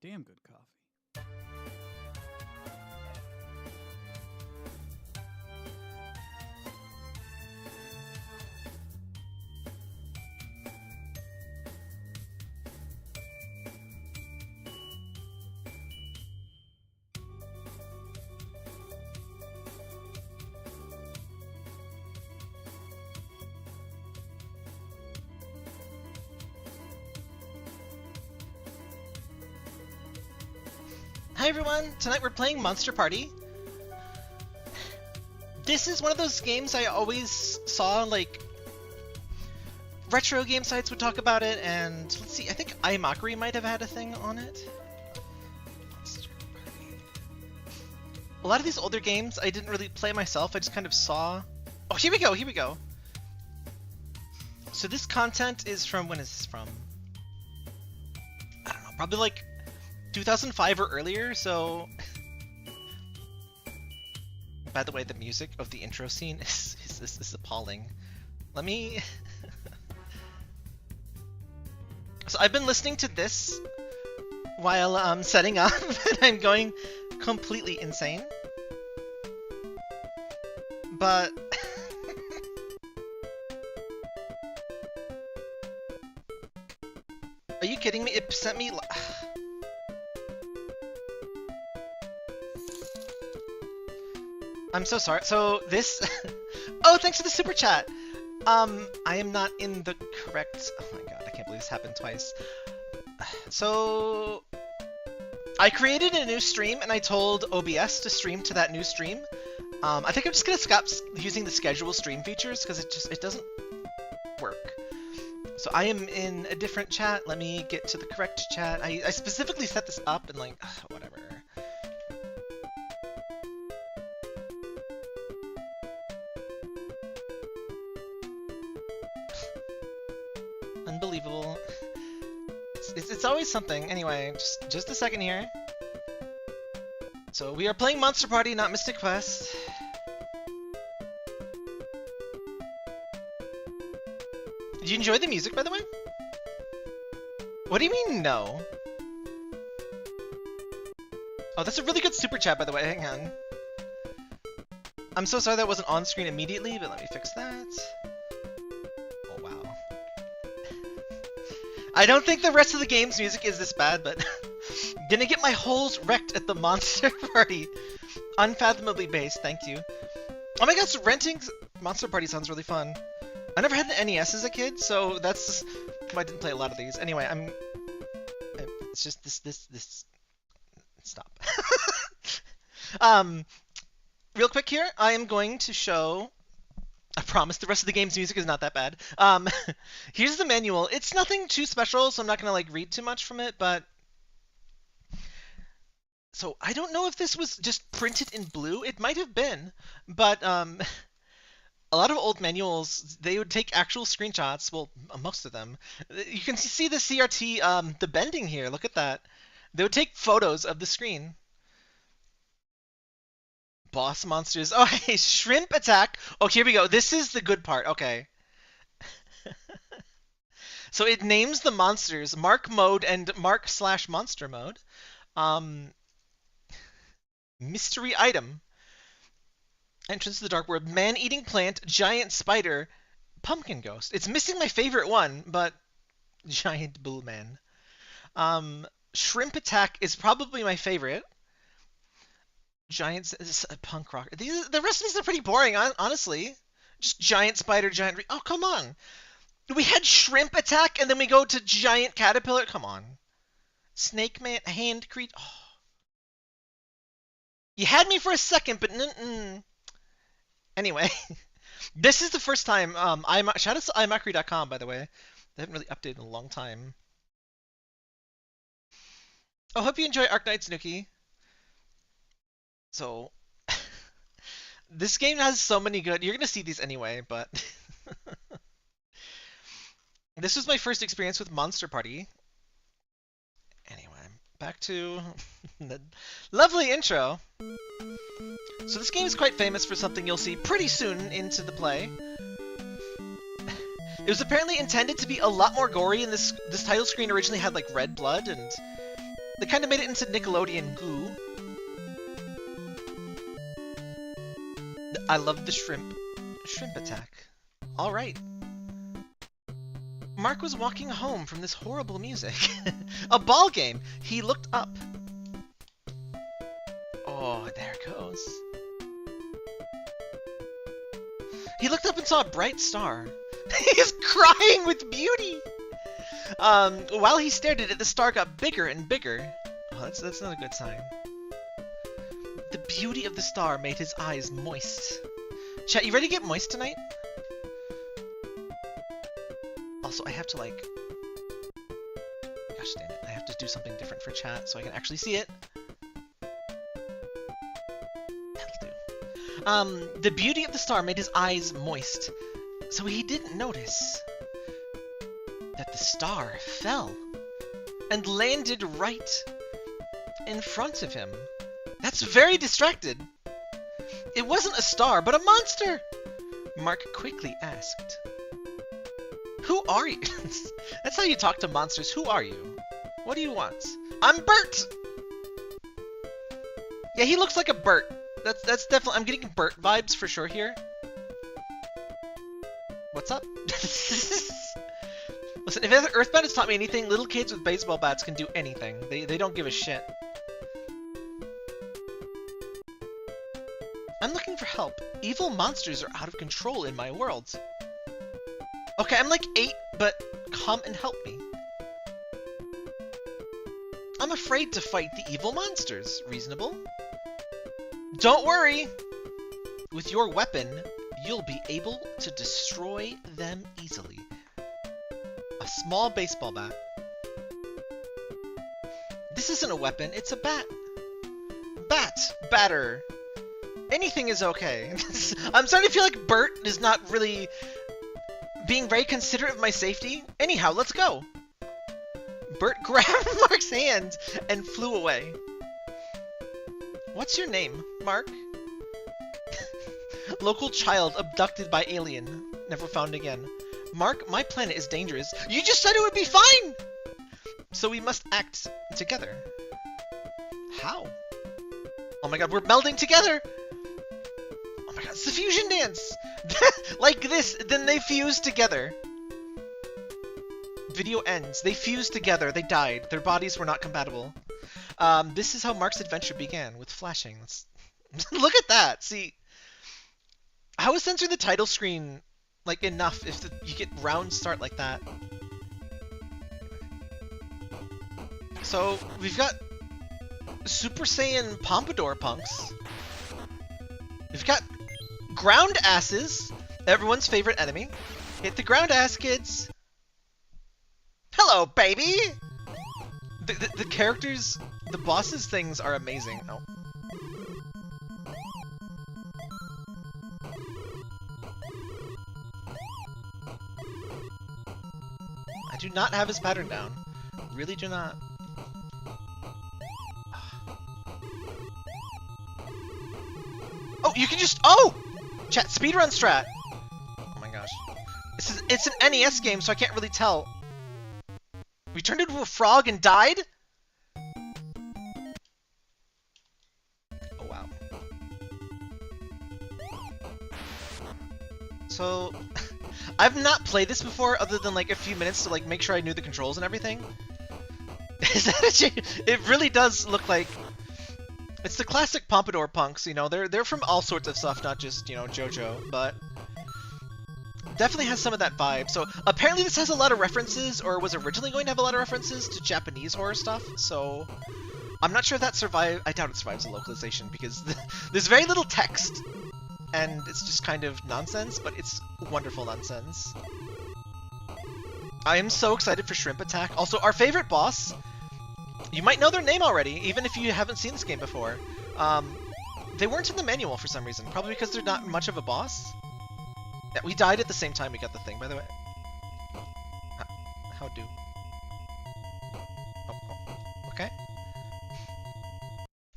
Damn good coffee. Hi everyone! Tonight we're playing Monster Party. This is one of those games I always saw, like, retro game sites would talk about it, and let's see, I think iMockery might have had a thing on it. Monster Party. A lot of these older games I didn't really play myself, I just kind of saw... Oh, here we go, here we go! So this content is from, when is this from? I don't know, probably like 2005 or earlier, so... By the way, the music of the intro scene is appalling. Let me... So I've been listening to this while setting up, and I'm going completely insane. But... Are you kidding me? It sent me... I'm so sorry. So this... Oh, thanks for the super chat! I am not in the correct... Oh my god, I can't believe this happened twice. So... I created a new stream and I told OBS to stream to that new stream. I think I'm just gonna stop using the schedule stream features because it doesn't work. So I am in a different chat. Let me get to the correct chat. I specifically set this up and like, whatever. Unbelievable. It's always something. Anyway, just a second here. So we are playing Monster Party, not Mystic Quest. Did you enjoy the music, by the way? What do you mean, no? Oh, that's a really good super chat, by the way. Hang on. I'm so sorry that wasn't on screen immediately, but let me fix that. Oh, wow. I don't think the rest of the game's music is this bad, but... Gonna get my holes wrecked at the Monster Party. Unfathomably based, thank you. Oh my god, so renting Monster Party sounds really fun. I never had an NES as a kid, so that's why I didn't play a lot of these. Anyway, it's just this... Stop. Real quick here, I am going to show... I promise the rest of the game's music is not that bad. Here's the manual. It's nothing too special, so I'm not gonna like read too much from it, but... So, I don't know if this was just printed in blue. It might have been, but a lot of old manuals, they would take actual screenshots. Well, most of them. You can see the CRT, the bending here. Look at that. They would take photos of the screen. Boss monsters. Oh, hey, shrimp attack. Oh, here we go. This is the good part. Okay. So it names the monsters Mark Mode and Mark/Monster Mode. Mystery item. Entrance to the dark world. Man-eating plant, giant spider, pumpkin ghost. It's missing my favorite one, but giant bull man. Shrimp attack is probably my favorite. Giant punk rock. The rest of these are pretty boring, honestly. Just giant spider, giant. Oh, come on. We had shrimp attack, and then we go to giant caterpillar. Come on. Snake man, hand creature. Oh. You had me for a second, but anyway, this is the first time. Shout out to iMockery.com, by the way. They haven't really updated in a long time. Oh, hope you enjoy Arknights, Nuki. So, this game has so many good. You're gonna see these anyway, but this was my first experience with Monster Party. Anyway, back to the lovely intro. So this game is quite famous for something you'll see pretty soon into the play. It was apparently intended to be a lot more gory, and this title screen originally had like red blood, and They kind of made it into Nickelodeon goo. I love the shrimp attack. All right. Mark was walking home from this horrible music. A ball game. He looked up. Oh, there it goes. He looked up and saw a bright star. He's crying with beauty. While he stared at it, the star got bigger and bigger. Oh, that's not a good sign. The beauty of the star made his eyes moist. Chat, you ready to get moist tonight? Also, I have to like... Gosh damn it, I have to do something different for chat so I can actually see it. That'll do. The beauty of the star made his eyes moist, so he didn't notice that the star fell and landed right in front of him. That's very distracted. It wasn't a star, but a monster! Mark quickly asked. Who are you? That's how you talk to monsters. Who are you? What do you want? I'm Bert! Yeah, he looks like a Bert. That's definitely... I'm getting Bert vibes for sure here. What's up? Listen, if Earthbound has taught me anything, little kids with baseball bats can do anything. They don't give a shit. I'm looking for help. Evil monsters are out of control in my world. Okay, I'm like 8, but come and help me. I'm afraid to fight the evil monsters. Reasonable. Don't worry. With your weapon, you'll be able to destroy them easily. A small baseball bat. This isn't a weapon, it's a bat. Bat. Batter. Anything is okay. I'm starting to feel like Bert is not really being very considerate of my safety. Anyhow, let's go. Bert grabbed Mark's hand and flew away. What's your name, Mark? Local child abducted by alien. Never found again. Mark, my planet is dangerous. You just said it would be fine! So we must act together. How? Oh my god, we're melding together! Oh my god, it's the fusion dance! Like this, then they fuse together. Video ends. They fused together. They died. Their bodies were not compatible. This is how Mark's adventure began, with flashing. Look at that! See, how is censoring the title screen like enough if you get round start like that? So we've got Super Saiyan Pompadour punks. We've got ground asses, everyone's favorite enemy. Hit the ground ass, kids. Hello, baby. The characters, the bosses' things are amazing. Oh. I do not have his pattern down. Really do not. Oh, you can just... Oh! Chat, speedrun strat! Oh my gosh. It's an NES game, so I can't really tell. We turned into a frog and died? Oh, wow. So... I've not played this before, other than like a few minutes to like make sure I knew the controls and everything. Is that a change? It really does look like... It's the classic Pompadour punks, you know, they're from all sorts of stuff, not just, you know, JoJo, but definitely has some of that vibe. So apparently this has a lot of references, or was originally going to have a lot of references to Japanese horror stuff, so I'm not sure if that survived. I doubt it survives the localization, because there's very little text, and it's just kind of nonsense, but it's wonderful nonsense. I am so excited for Shrimp Attack. Also, our favorite boss... You might know their name already, even if you haven't seen this game before. They weren't in the manual for some reason, probably because they're not much of a boss. Yeah, we died at the same time we got the thing, by the way. How do? Oh, okay.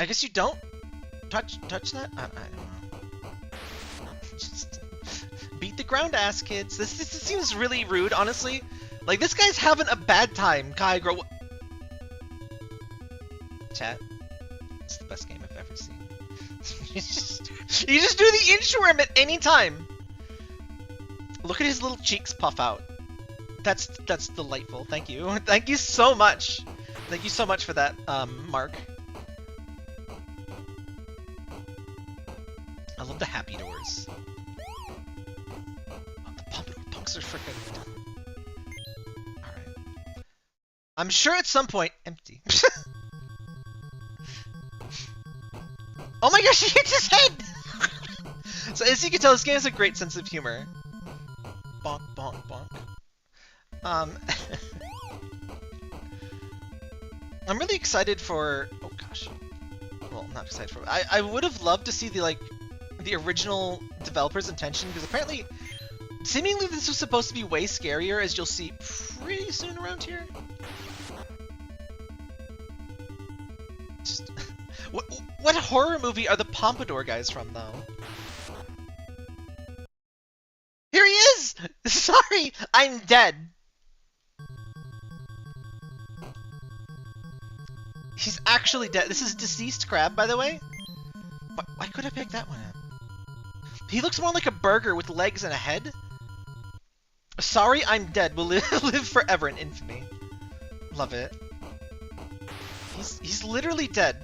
I guess you don't touch that? I don't know. Just beat the ground ass, kids. This seems really rude, honestly. Like, this guy's having a bad time, Kai Grow. Chat. It's the best game I've ever seen. You just do the inchworm at any time. Look at his little cheeks puff out. That's delightful. Thank you. Thank you so much. Thank you so much for that, Mark. I love the happy doors. Oh, the punks are freaking. Alright. I'm sure at some point. Empty. Oh my gosh, he hit his head! So as you can tell, this game has a great sense of humor. Bonk, bonk, bonk. I'm really excited for. Oh gosh. Well, not excited for. I would have loved to see the original developer's intention, because apparently, seemingly this was supposed to be way scarier, as you'll see pretty soon around here. Just, what horror movie are the Pompadour guys from, though? Here he is! Sorry, I'm dead. He's actually dead. This is Deceased Crab, by the way. Why could I pick that one up? He looks more like a burger with legs and a head. Sorry, I'm dead. Will live forever in infamy. Love it. He's literally dead.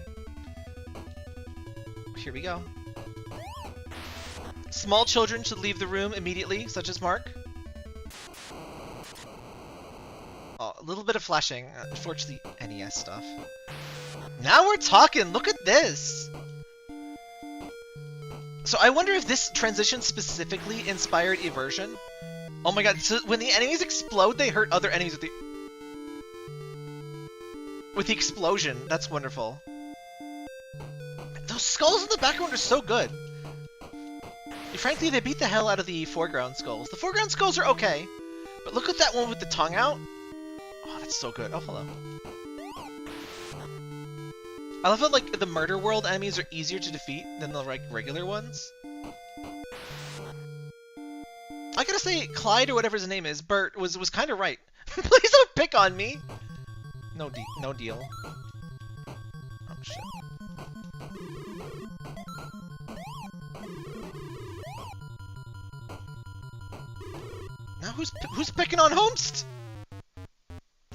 Here we go. Small children should leave the room immediately, such as Mark. Oh, a little bit of flashing. Unfortunately, NES stuff. Now we're talking! Look at this! So I wonder if this transition specifically inspired Eversion. Oh my god, so when the enemies explode, they hurt other enemies with the explosion. That's wonderful. Those skulls in the background are so good. Frankly, they beat the hell out of the foreground skulls. The foreground skulls are okay, but look at that one with the tongue out. Oh, that's so good. Oh, hello. I love how, like, the Murder World enemies are easier to defeat than the, like, regular ones. I gotta say, Clyde, or whatever his name is, Bert, was kind of right. Please don't pick on me! No deal. Oh, shit. Now who's picking on Homest?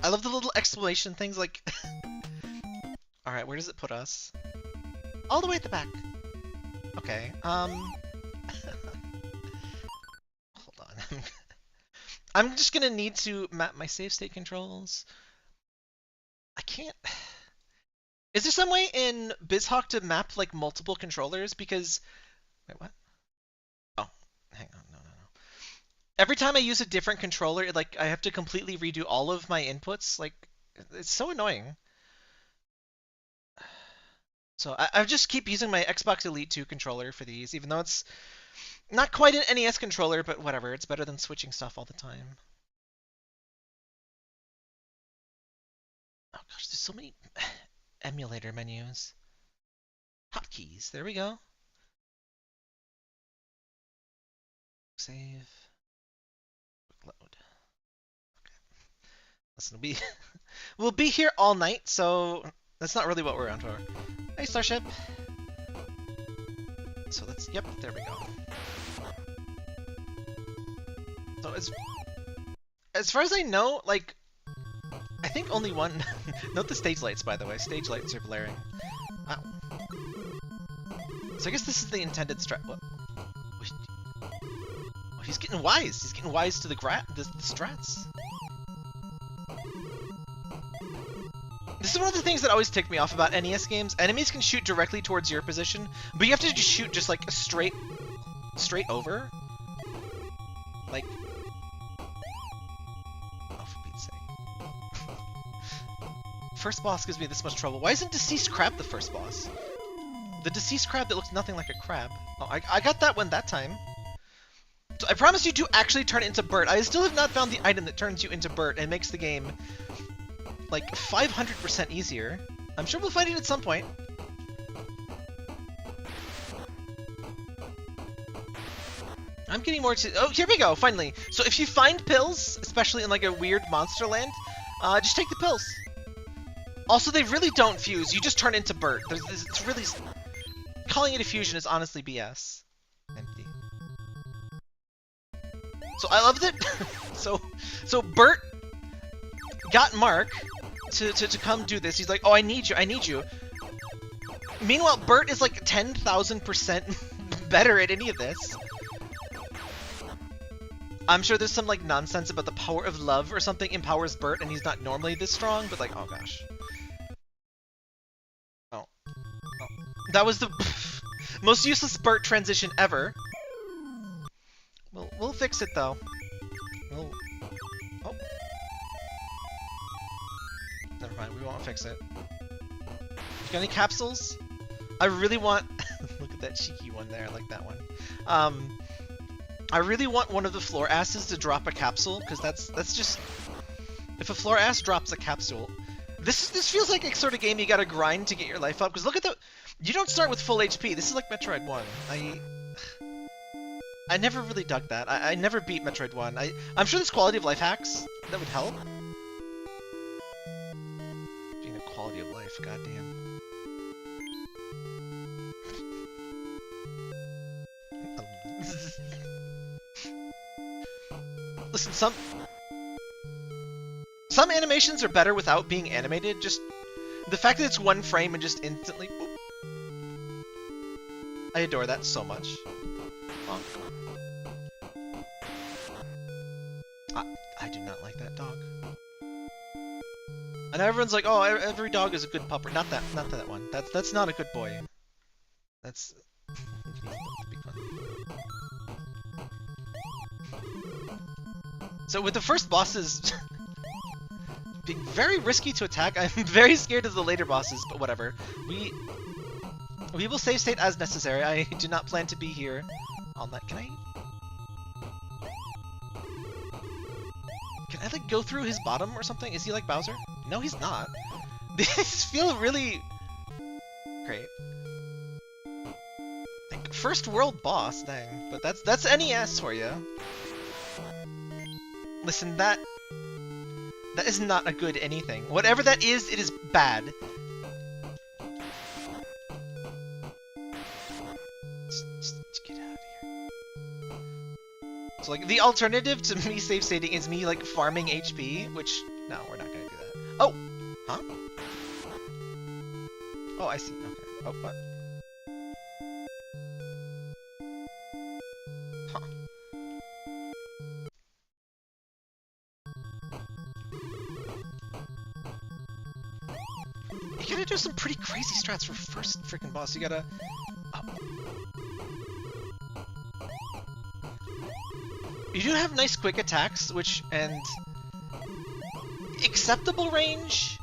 I love the little exclamation things like... Alright, where does it put us? All the way at the back. Okay, hold on. I'm just gonna need to map my save state controls. I can't... Is there some way in BizHawk to map, like, multiple controllers? Because... Wait, what? Oh, hang on, no. Every time I use a different controller, like, I have to completely redo all of my inputs. Like, it's so annoying. So I just keep using my Xbox Elite 2 controller for these, even though it's not quite an NES controller, but whatever. It's better than switching stuff all the time. Oh gosh, there's so many emulator menus. Hotkeys, there we go. Save. Load. Okay. Listen, we'll be here all night, so that's not really what we're on for. Hey, Starship. So let's, yep, there we go. So as far as I know, like, I think only one. Note the stage lights, by the way. Stage lights are blaring. Wow. So I guess this is the intended strat. What? He's getting wise. He's getting wise to the strats. This is one of the things that always tick me off about NES games. Enemies can shoot directly towards your position, but you have to just shoot just like straight over. Like, oh, for Pete's sake. First boss gives me this much trouble. Why isn't Deceased Crab the first boss? The Deceased Crab that looks nothing like a crab. Oh, I got that one that time. So I promise you to actually turn it into Bert. I still have not found the item that turns you into Bert and makes the game, like, 500% easier. I'm sure we'll find it at some point. I'm getting more to... Oh, here we go, finally. So if you find pills, especially in, like, a weird monster land, just take the pills. Also, they really don't fuse. You just turn into Bert. It's really... Calling it a fusion is honestly BS. Empty. So I love that... so Bert got Mark to come do this. He's like, oh, I need you. Meanwhile, Bert is like 10,000% better at any of this. I'm sure there's some like nonsense about the power of love or something empowers Bert and he's not normally this strong, but like, oh gosh. Oh. That was the most useless Bert transition ever. We'll fix it though. Oh. Never mind, we won't fix it. You got any capsules? I really want... Look at that cheeky one there, I like that one. I really want one of the floor asses to drop a capsule, because that's just... If a floor ass drops a capsule... This feels like a sort of game you gotta grind to get your life up, because look at the... You don't start with full HP, this is like Metroid 1. I never really dug that. I never beat Metroid 1. I'm sure there's quality of life hacks that would help. Being a quality of life, goddamn. Listen, some animations are better without being animated. Just the fact that it's one frame and just instantly. Boop. I adore that so much. Oh. I do not like that dog. I know everyone's like, oh, every dog is a good pupper. Not that one. That's not a good boy. That's. So with the first bosses being very risky to attack, I'm very scared of the later bosses, but whatever. We will save state as necessary. I do not plan to be here all night. Can I like go through his bottom or something? Is he like Bowser? No, he's not. These feel really great. Like first world boss, dang. But that's NES for you. Listen, that is not a good anything. Whatever that is, it is bad. Just get out of here. So like the alternative to me save stating is me like farming HP, which no, we're not gonna do that. Oh, huh? Oh, I see. Okay. Oh, what? You gotta do some pretty crazy strats for first freaking boss. You gotta... You do have nice quick attacks, and acceptable range.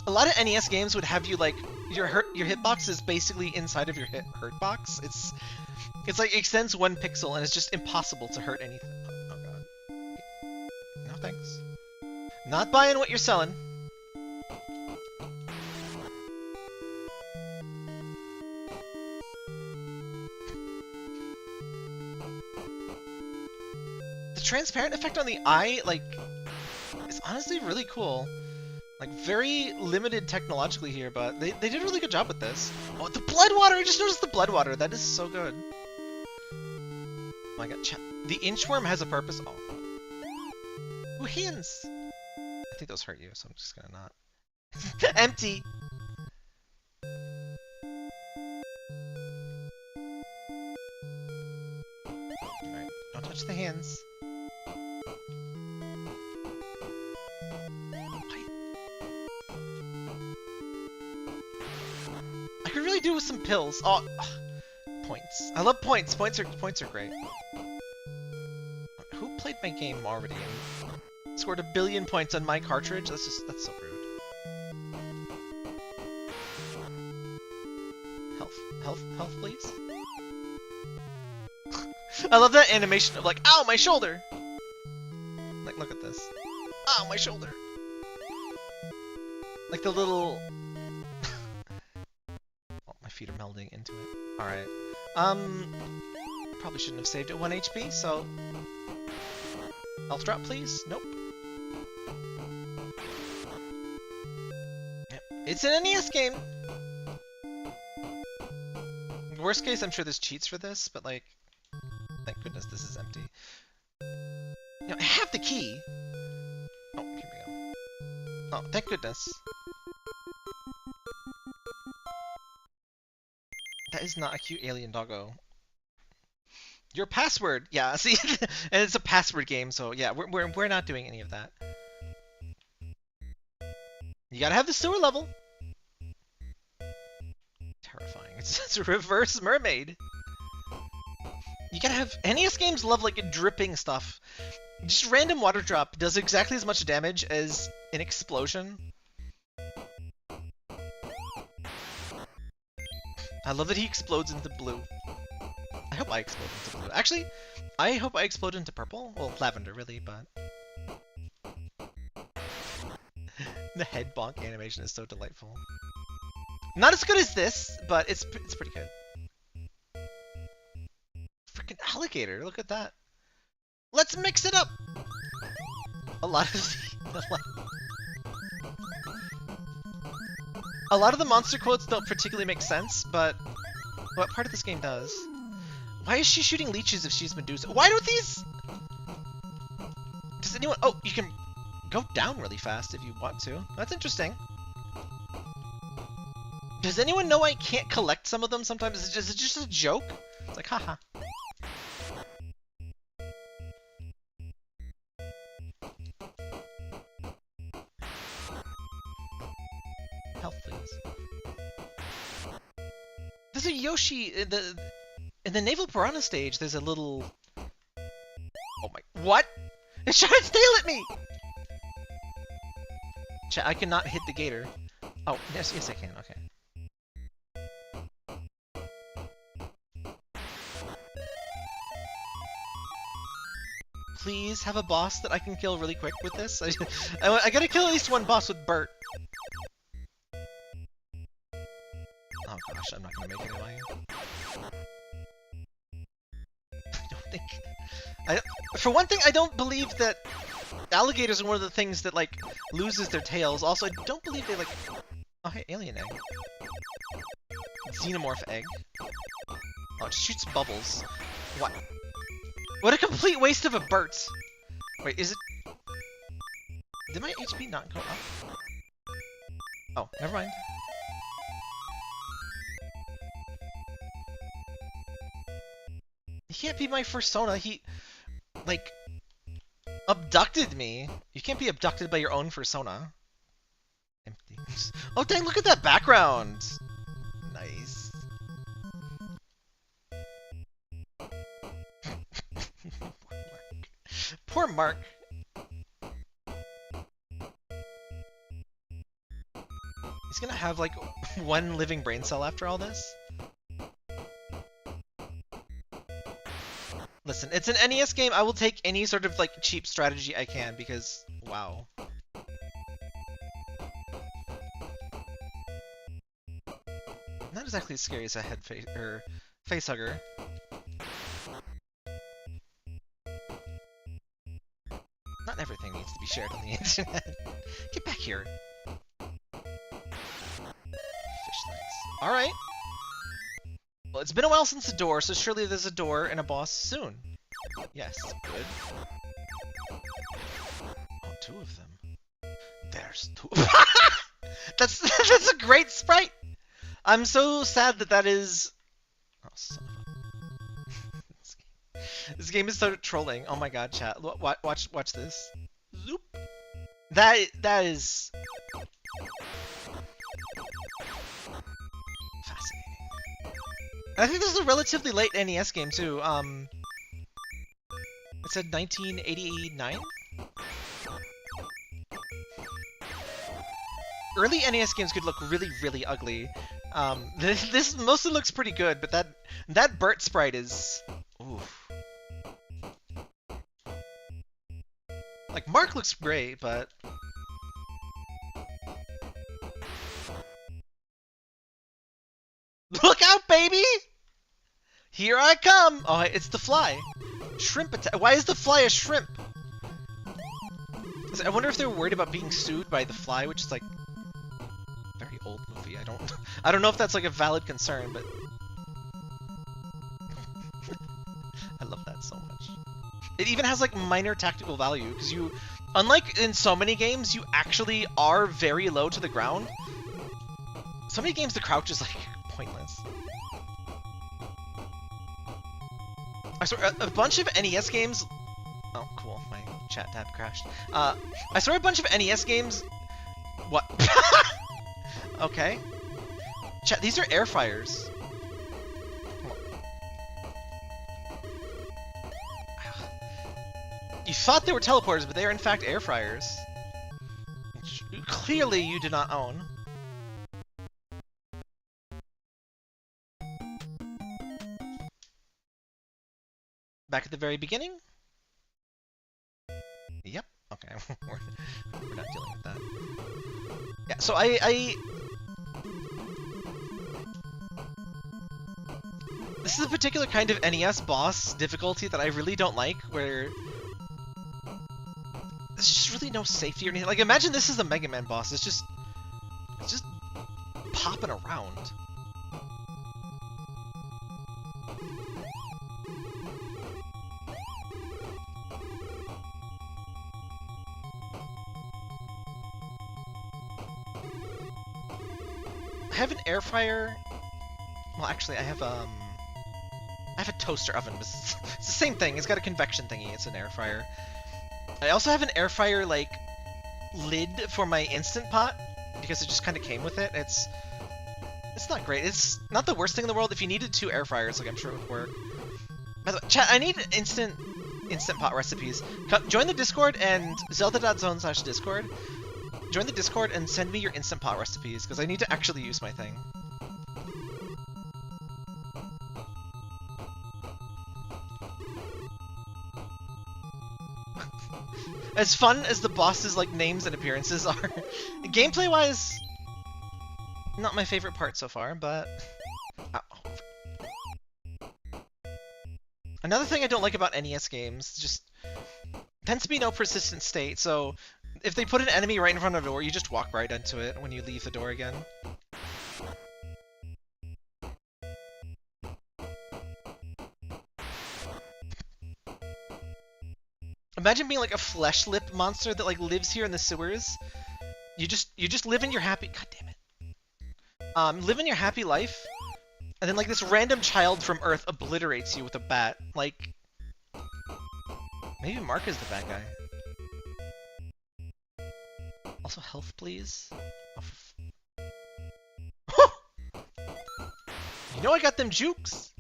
A lot of NES games would have you like your hitbox is basically inside of your hurt box. It's like extends 1 pixel and it's just impossible to hurt anything. Oh god. No thanks. Not buying what you're selling. Transparent effect on the eye, like, is honestly really cool. Like, very limited technologically here, but they did a really good job with this. Oh, the blood water! I just noticed the blood water. That is so good. Oh my god, the inchworm has a purpose. Oh. Ooh, hands! I think those hurt you, so I'm just gonna not. Empty! Alright, don't touch the hands. I could really do with some pills. Oh, points. I love points. Points are great. Who played my game already and scored 1 billion points on my cartridge? That's so rude. Health, please. I love that animation of like, ow, my shoulder. Like, look at this. Ow, my shoulder. Like the little. Feet are melding into it. Alright. Probably shouldn't have saved at 1 HP, so... Health drop, please? Nope. It's an NES game! Worst case, I'm sure there's cheats for this, but like... Thank goodness this is empty. You know, I have the key! Oh, here we go. Oh, thank goodness. That is not a cute alien doggo. Your password! Yeah, see? And it's a password game, so yeah, we're not doing any of that. You gotta have the sewer level! Terrifying. It's a reverse mermaid! You gotta have... NES games love, like, dripping stuff. Just random water drop does exactly as much damage as an explosion. I love that he explodes into blue. I hope I explode into blue. Actually, I hope I explode into purple. Well, lavender, really, but... The head bonk animation is so delightful. Not as good as this, but it's pretty good. Freaking alligator, look at that. Let's mix it up! A lot of the monster quotes don't particularly make sense, but what part of this game does? Why is she shooting leeches if she's Medusa? Why don't these... Does anyone... Oh, you can go down really fast if you want to. That's interesting. Does anyone know I can't collect some of them sometimes? Is it just a joke? It's like, haha. Health, please. There's a Yoshi in the Naval Piranha stage. There's a little. Oh my! What? It's trying to steal at me. Chat, I cannot hit the gator. Oh, yes, I can. Okay. Please have a boss that I can kill really quick with this. I gotta kill at least one boss with Bert. Oh gosh, I'm not gonna make it, am I? I don't think... For one thing, I don't believe that alligators are one of the things that, like, loses their tails. Also, I don't believe they, like... Oh, hey, alien egg. Xenomorph egg. Oh, it shoots bubbles. What? What a complete waste of a Bert! Wait, is it... Did my HP not go up? Oh, never mind. He can't be my persona, he... like... abducted me! You can't be abducted by your own persona. Empty. Oh dang, look at that background! Nice. Poor Mark. He's gonna have like one living brain cell after all this. Listen, it's an NES game. I will take any sort of like cheap strategy I can because wow. Not exactly as scary as a head face or face hugger. Not everything needs to be shared on the internet. Get back here. Fish legs. Alright. Well, it's been a while since the door, so surely there's a door and a boss soon. Yes, good. Oh, two of them. There's two. That's a great sprite! I'm so sad that is... Oh, son of a... This game is so trolling. Oh my god, chat. Watch this. Zoop. That is fascinating. I think this is a relatively late NES game too. It said 1989. Early NES games could look really, really ugly. This mostly looks pretty good, but that Bert sprite is. Oof. Like, Mark looks great, but... Look out, baby! Here I come! Oh, it's the fly. Shrimp attack. Why is the fly a shrimp? I wonder if they're worried about being sued by the fly, which is, like, very I don't know if that's like a valid concern, but I love that so much. It even has like minor tactical value because you, unlike in so many games, you actually are very low to the ground. So many games the crouch is like pointless. I swear, a bunch of NES games. Oh, cool. My chat tab crashed. I swear, a bunch of NES games. What? Okay. Chat. These are air fryers. You thought they were teleporters, but they are in fact air fryers. Which clearly, you do not own. Back at the very beginning? Yep. Okay. We're not dealing with that. Yeah, so this is a particular kind of NES boss difficulty that I really don't like, where there's just really no safety or anything. Like, imagine this is a Mega Man boss. It's just popping around. I have an air fryer. Well, actually, I have a toaster oven. It's the same thing. It's got a convection thingy. It's an air fryer. I also have an air fryer like lid for my Instant Pot because it just kind of came with it. It's not great. It's not the worst thing in the world. If you needed 2 air fryers, like I'm sure it would work. By the way, chat, I need Instant Pot recipes. Join the Discord and Zelda.zone/Discord. Join the Discord and send me your Instant Pot recipes, because I need to actually use my thing. As fun as the bosses' like names and appearances are, gameplay-wise, not my favorite part so far, but... Another thing I don't like about NES games, just tends to be no persistent state, so if they put an enemy right in front of the door, you just walk right into it when you leave the door again. Imagine being like a flesh lip monster that like lives here in the sewers. You just live in your happy... God damn it. Live in your happy life, and then like this random child from Earth obliterates you with a bat. Like, maybe Mark is the bad guy. Also, health, please. Oh, you know I got them jukes.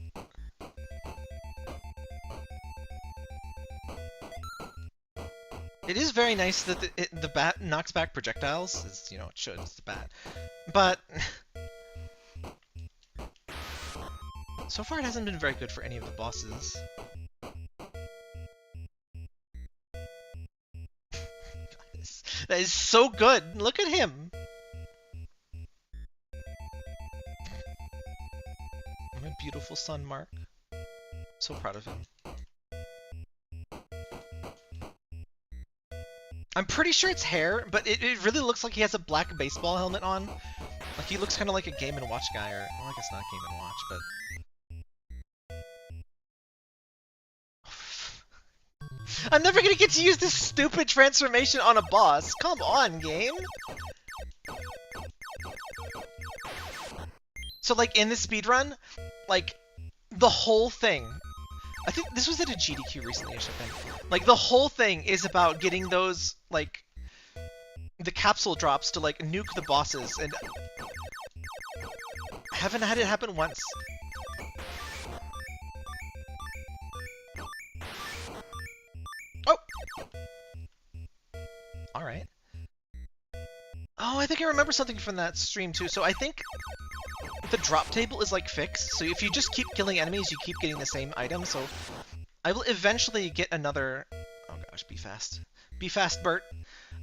It is very nice that the bat knocks back projectiles. As, you know, it should. It's the bat. But so far, it hasn't been very good for any of the bosses. That is so good. Look at him. My beautiful son, Mark. So proud of him. I'm pretty sure it's hair, but it really looks like he has a black baseball helmet on. Like, he looks kind of like a Game & Watch guy, or... Well, I guess not Game & Watch, but... I'm never gonna get to use this stupid transformation on a boss! Come on, game! So, like, in the speedrun, like, the whole thing... I think this was at a GDQ recently or something. Like, the whole thing is about getting those, like, the capsule drops to, like, nuke the bosses, and I haven't had it happen once. Oh! Alright. Oh, I think I remember something from that stream, too. So I think the drop table is, like, fixed. So if you just keep killing enemies, you keep getting the same item. So I will eventually get another... Oh, gosh, be fast. Be fast, Bert.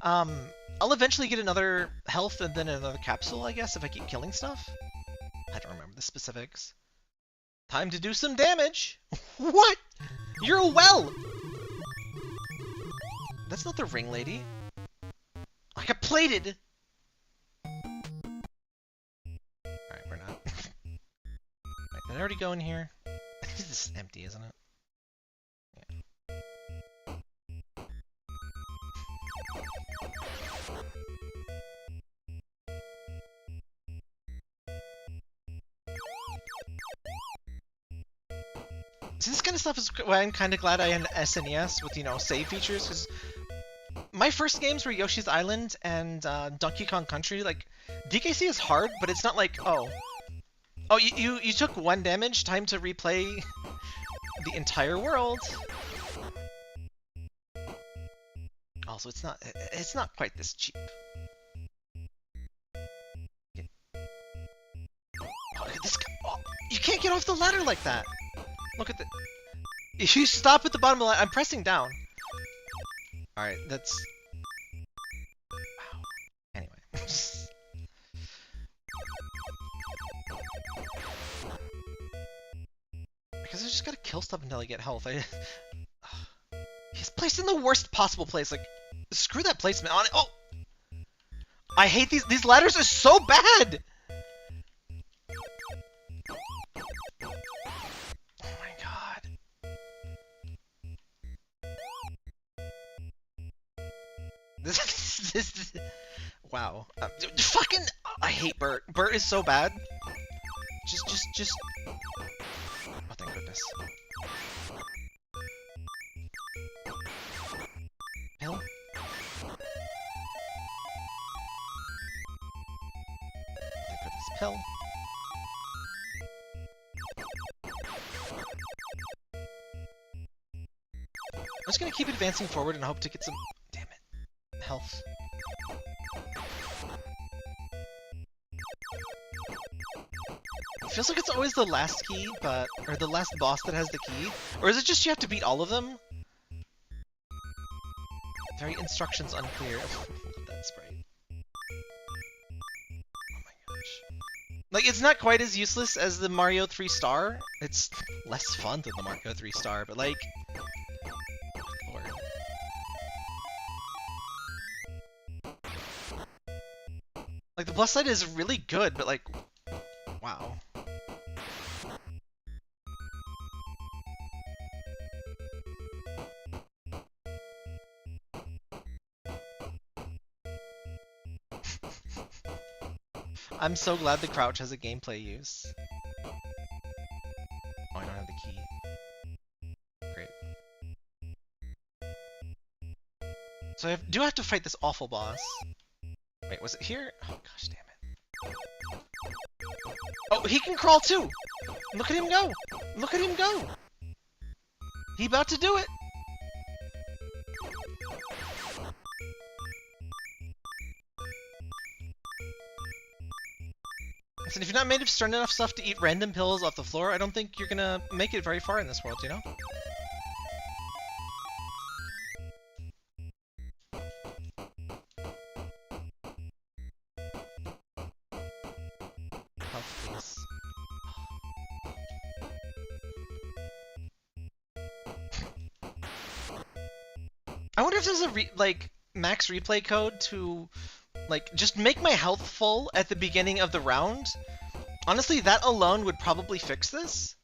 I'll eventually get another health and then another capsule, I guess, if I keep killing stuff. I don't remember the specifics. Time to do some damage! What? You're a well! That's not the ring lady. I got plated! Alright, Did I already go in here? I think this is empty, isn't it? See, this kind of stuff is why I'm kind of glad I had an SNES with, you know, save features, because my first games were Yoshi's Island and Donkey Kong Country. Like, DKC is hard, but it's not like, oh, you took 1 damage, time to replay the entire world. Also, it's not quite this cheap. Oh, this guy, oh, you can't get off the ladder like that. Look at the. If you stop at the bottom of the ladder, I'm pressing down. All right, that's. Wow. Anyway. Because I just gotta kill stuff until I get health. He's placed in the worst possible place. Like, screw that placement on it. Oh, I hate these. These ladders are so bad. Oh my god. This. Wow. Fucking. I hate Bert. Bert is so bad. Just. Oh, thank goodness. Pill? Thank goodness. Pill. I'm just gonna keep advancing forward and hope to get some. Damn it. Health. It feels like it's always the last key, or the last boss that has the key. Or is it just you have to beat all of them? Very instructions unclear. Look at that sprite. Oh my gosh. Like, it's not quite as useless as the Mario 3 Star. It's less fun than the Mario 3 Star, but like... Lord. Like, the plus side is really good, but like... Wow. I'm so glad the crouch has a gameplay use. Oh, I don't have the key. Great. So I do have to fight this awful boss. Wait, was it here? Oh gosh, damn it. Oh, he can crawl too! Look at him go! Look at him go! He about to do it! And if you're not made of stern enough stuff to eat random pills off the floor, I don't think you're gonna make it very far in this world, you know? Health, please. I wonder if there's a max replay code to like just make my health full at the beginning of the round. Honestly, that alone would probably fix this.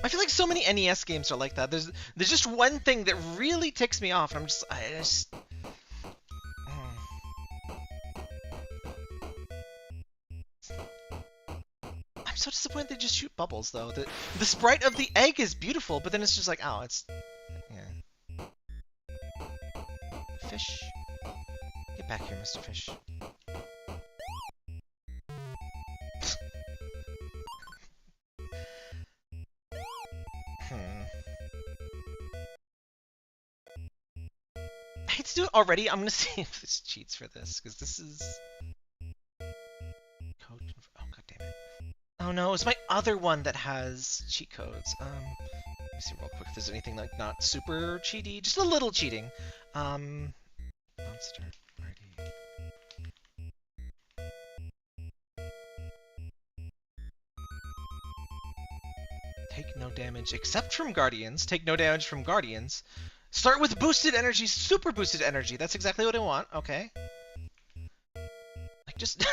I feel like so many NES games are like that. There's just one thing that really ticks me off, and I'm so disappointed they just shoot bubbles though. The sprite of the egg is beautiful, but then it's just like, oh, it's yeah. Fish. Get back here, Mr. Fish. I hate to do it already. I'm gonna see if this cheats for this, because this is code. Oh god damn it! Oh no, it's my other one that has cheat codes. Let me see real quick if there's anything like not super cheaty, just a little cheating. Monster party. Take no damage except from Guardians. Take no damage from Guardians. Start with boosted energy, super boosted energy. That's exactly what I want. Okay. Like, just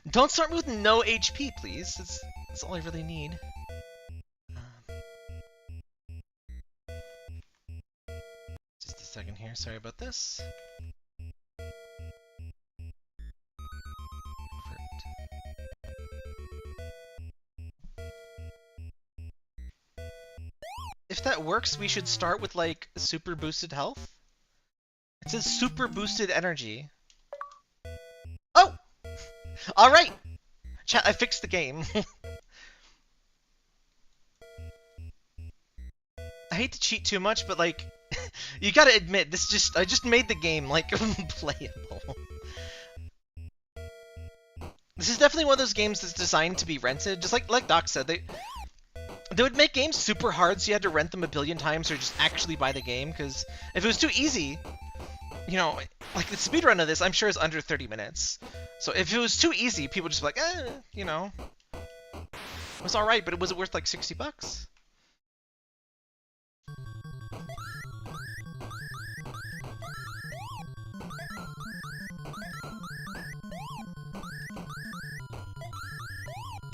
don't start with no HP, please. That's all I really need. Just a second here, sorry about this. If that works, we should start with, like, super boosted health. It says super boosted energy. Oh! Alright! Chat, I fixed the game. I hate to cheat too much, but, like, you gotta admit, I just made the game, like, playable. This is definitely one of those games that's designed to be rented. Just like Doc said, they would make games super hard so you had to rent them a billion times or just actually buy the game, because if it was too easy, you know, like the speedrun of this, I'm sure is under 30 minutes. So if it was too easy, people would just be like, you know, it was alright, but was it worth like $60?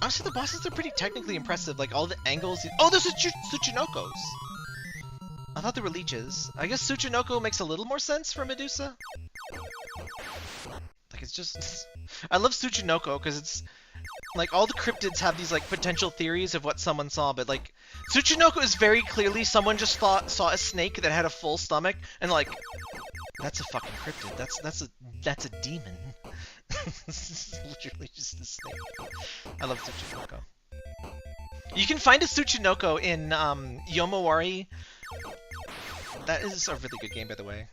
Honestly, the bosses are pretty technically impressive, like all the angles. Oh, those are Tsuchinokos! I thought they were leeches. I guess Tsuchinoko makes a little more sense for Medusa. Like, it's just... I love Tsuchinoko because it's... Like, all the cryptids have these, like, potential theories of what someone saw, but, like, Tsuchinoko is very clearly someone just saw a snake that had a full stomach, and, like, that's a fucking cryptid. That's a demon. This is literally just a snake. I love Tsuchinoko. You can find a Tsuchinoko in Yomawari. That is a really good game, by the way.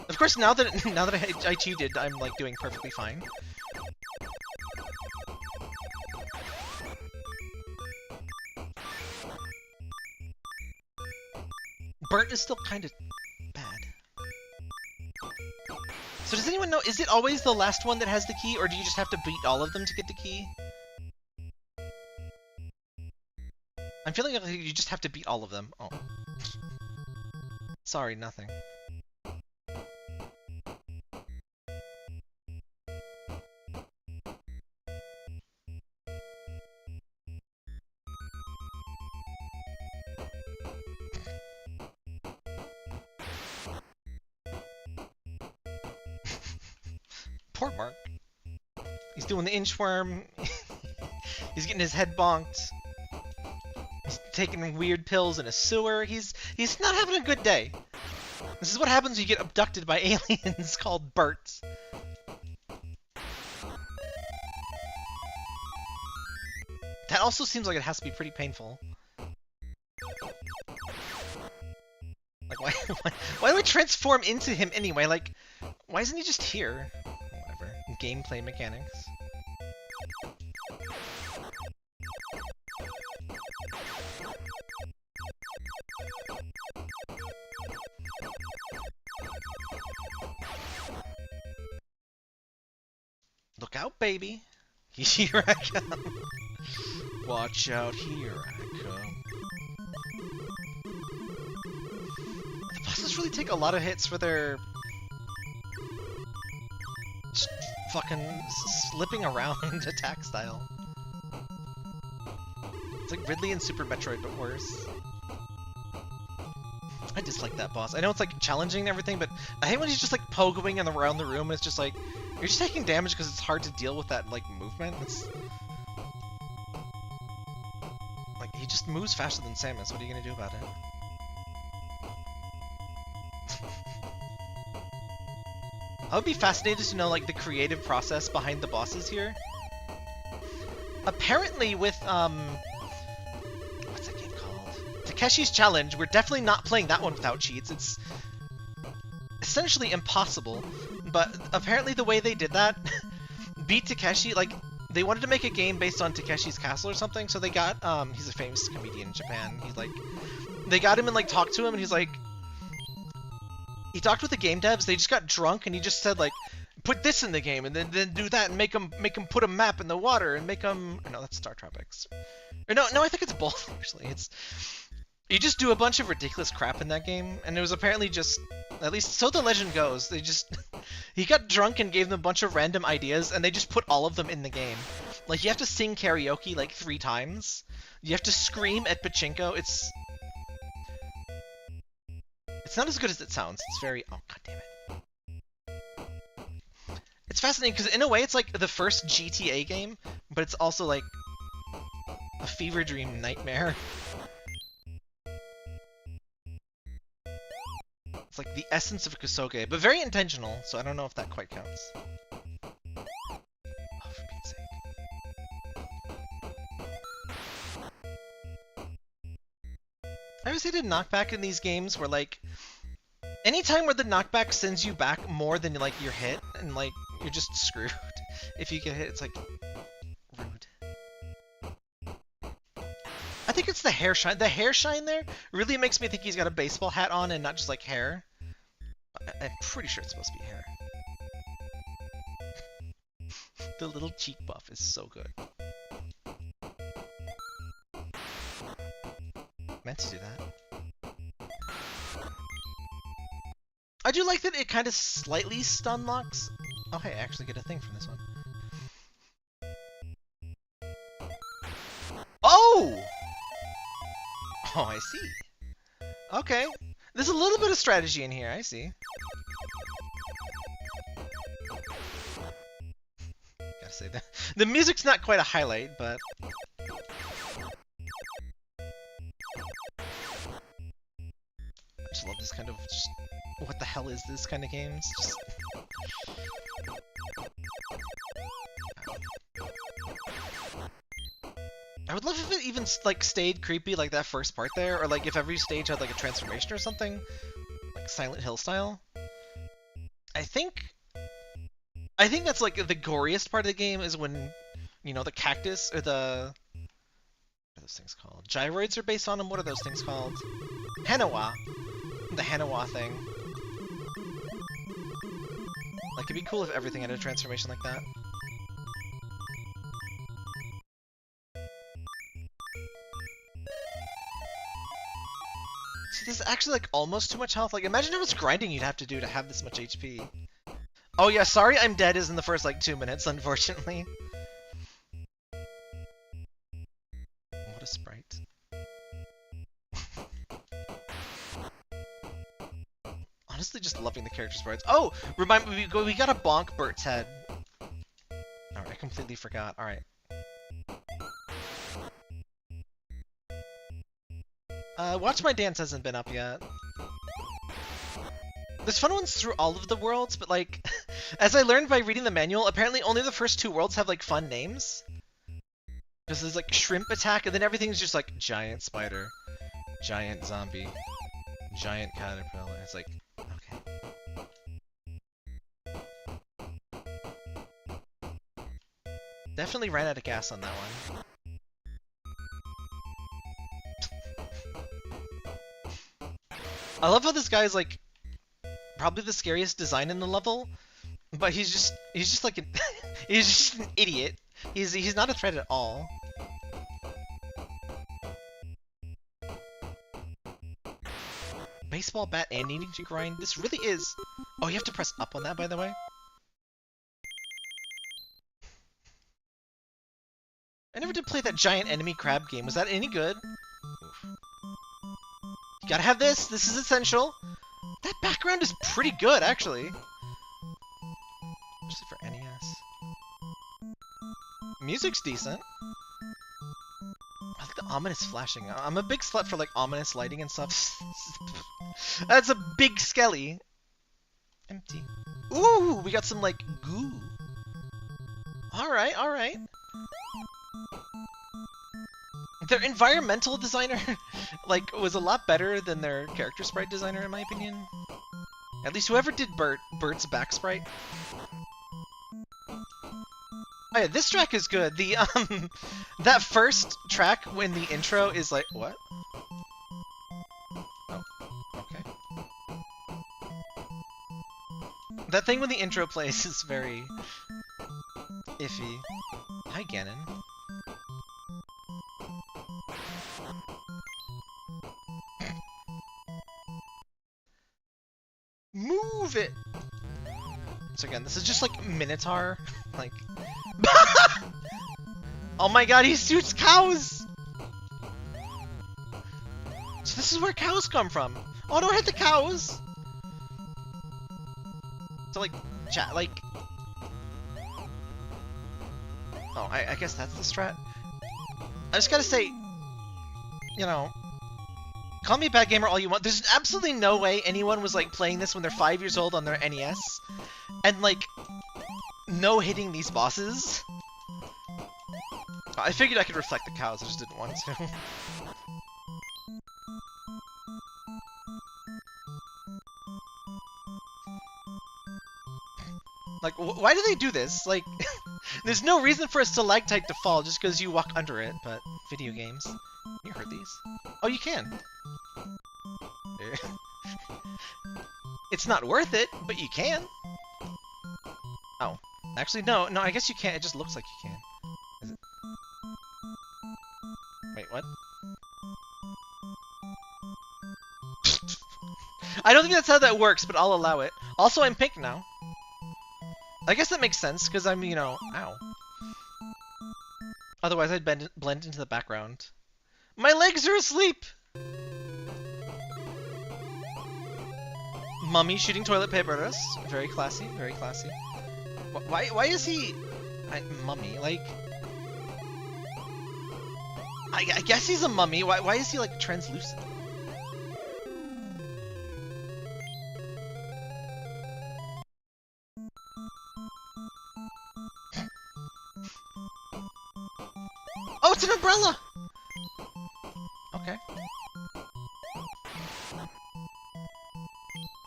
Of course, now that I cheated, I'm like doing perfectly fine. Bert is still kind of bad. So does anyone know, is it always the last one that has the key, or do you just have to beat all of them to get the key? I'm feeling like you just have to beat all of them. Oh. Sorry, nothing. Poor Mark. He's doing the inchworm. He's getting his head bonked. He's taking weird pills in a sewer. He's not having a good day. This is what happens when you get abducted by aliens called Berts. That also seems like it has to be pretty painful. Like, why do I transform into him anyway? Like, why isn't he just here? Whatever. Gameplay mechanics. Look out, baby. Here I come. Watch out, here I come. The bosses really take a lot of hits for their... just fucking slipping around attack style. It's like Ridley and Super Metroid, but worse. I dislike that boss. I know it's like challenging and everything, but I hate when he's just like pogoing around the room and it's just like, you're just taking damage because it's hard to deal with that like movement. It's like he just moves faster than Samus. What are you gonna do about it? I would be fascinated to know like the creative process behind the bosses here. Apparently with what's that game called? Takeshi's Challenge, we're definitely not playing that one without cheats. It's essentially impossible. But apparently the way they did that beat Takeshi, like they wanted to make a game based on Takeshi's Castle or something, so they got he's a famous comedian in Japan. He's like, they got him and like talked to him and he's like, he talked with the game devs, they just got drunk and he just said like, put this in the game and then do that and make them put a map in the water and make them, no, that's Star Tropics. Or no, I think it's both actually. It's, you just do a bunch of ridiculous crap in that game, and it was apparently just, at least so the legend goes, they just, he got drunk and gave them a bunch of random ideas, and they just put all of them in the game. Like, you have to sing karaoke, like, 3 times. You have to scream at pachinko. It's not as good as it sounds. It's very... Oh, god damn it. It's fascinating, because in a way, it's like the first GTA game, but it's also, like, a fever dream nightmare. It's like the essence of Kusoge, but very intentional, so I don't know if that quite counts. Oh, for Pete's sake. I always hated knockback in these games where, like, anytime where the knockback sends you back more than, like, you're hit, and, like, you're just screwed. If you get hit, it's, like, rude. I think it's the hair shine. The hair shine there really makes me think he's got a baseball hat on and not just, like, hair. I'm pretty sure it's supposed to be hair. The little cheek buff is so good. Meant to do that. I do like that it kind of slightly stun locks. Oh hey, I actually get a thing from this one. Oh! Oh, I see. Okay. There's a little bit of strategy in here, I see. Gotta say that. The music's not quite a highlight, but... I just love this kind of just... What the hell is this kind of games? Just... I would love if it even, like, stayed creepy like that first part there, or, like, if every stage had, like, a transformation or something. Like, Silent Hill style. I think that's, like, the goriest part of the game is when, you know, the cactus, or the... What are those things called? Gyroids are based on them? What are those things called? Hanawa. The Hanawa thing. Like, it'd be cool if everything had a transformation like that. See, this is actually, like, almost too much health. Like, imagine how much grinding you'd have to do to have this much HP. Oh yeah, sorry I'm dead is in the first, like, 2 minutes, unfortunately. What a sprite. Honestly, just loving the character sprites. Oh! Remind me, we gotta bonk Bert's head. Alright, I completely forgot. Alright. Watch My Dance hasn't been up yet. There's fun ones through all of the worlds, but, like, as I learned by reading the manual, apparently only the first 2 worlds have, like, fun names. Because there's, like, Shrimp Attack, and then everything's just, like, Giant Spider, Giant Zombie, Giant Caterpillar. It's like, okay. Definitely ran out of gas on that one. I love how this guy is, like, probably the scariest design in the level, but he's just like an he's just an idiot. He's not a threat at all. Baseball bat and needing to grind. This really is. Oh, you have to press up on that, by the way. I never did play that giant enemy crab game. Was that any good? Oof. You gotta have this. This is essential. That background is pretty good, actually. Especially for NES. Music's decent. I like the ominous flashing. I'm a big slut for, like, ominous lighting and stuff. That's a big skelly. Empty. Ooh, we got some, like, goo. Alright, alright. Their environmental designer, like, was a lot better than their character sprite designer, in my opinion. At least whoever did Bert's back sprite. Oh yeah, this track is good. The, that first track when the intro is like, what? Oh, okay. That thing when the intro plays is very iffy. Hi, Ganon. Move it! So again, this is just like Minotaur, like... Oh my god, he shoots cows! So this is where cows come from. Oh, don't hit the cows! So like, chat, like... Oh, I guess that's the strat. I just gotta say, you know, call me a bad gamer all you want. There's absolutely no way anyone was like playing this when they're 5 years old on their NES and like no hitting these bosses. I figured I could reflect the cows, I just didn't want to. Like, why do they do this? Like, there's no reason for a stalactite to fall just because you walk under it, but video games. You heard these? Oh, you can. It's not worth it, but you can. Oh. Actually, no, I guess you can't. It just looks like you can. Is it? Wait, what? I don't think that's how that works, but I'll allow it. Also, I'm pink now. I guess that makes sense, because I'm, you know, ow. Otherwise, I'd blend into the background. My legs are asleep! Mummy shooting toilet paper at us. Very classy, very classy. Why is he... mummy, like... I guess he's a mummy. Why is he, like, translucent? Oh, it's an umbrella! Okay.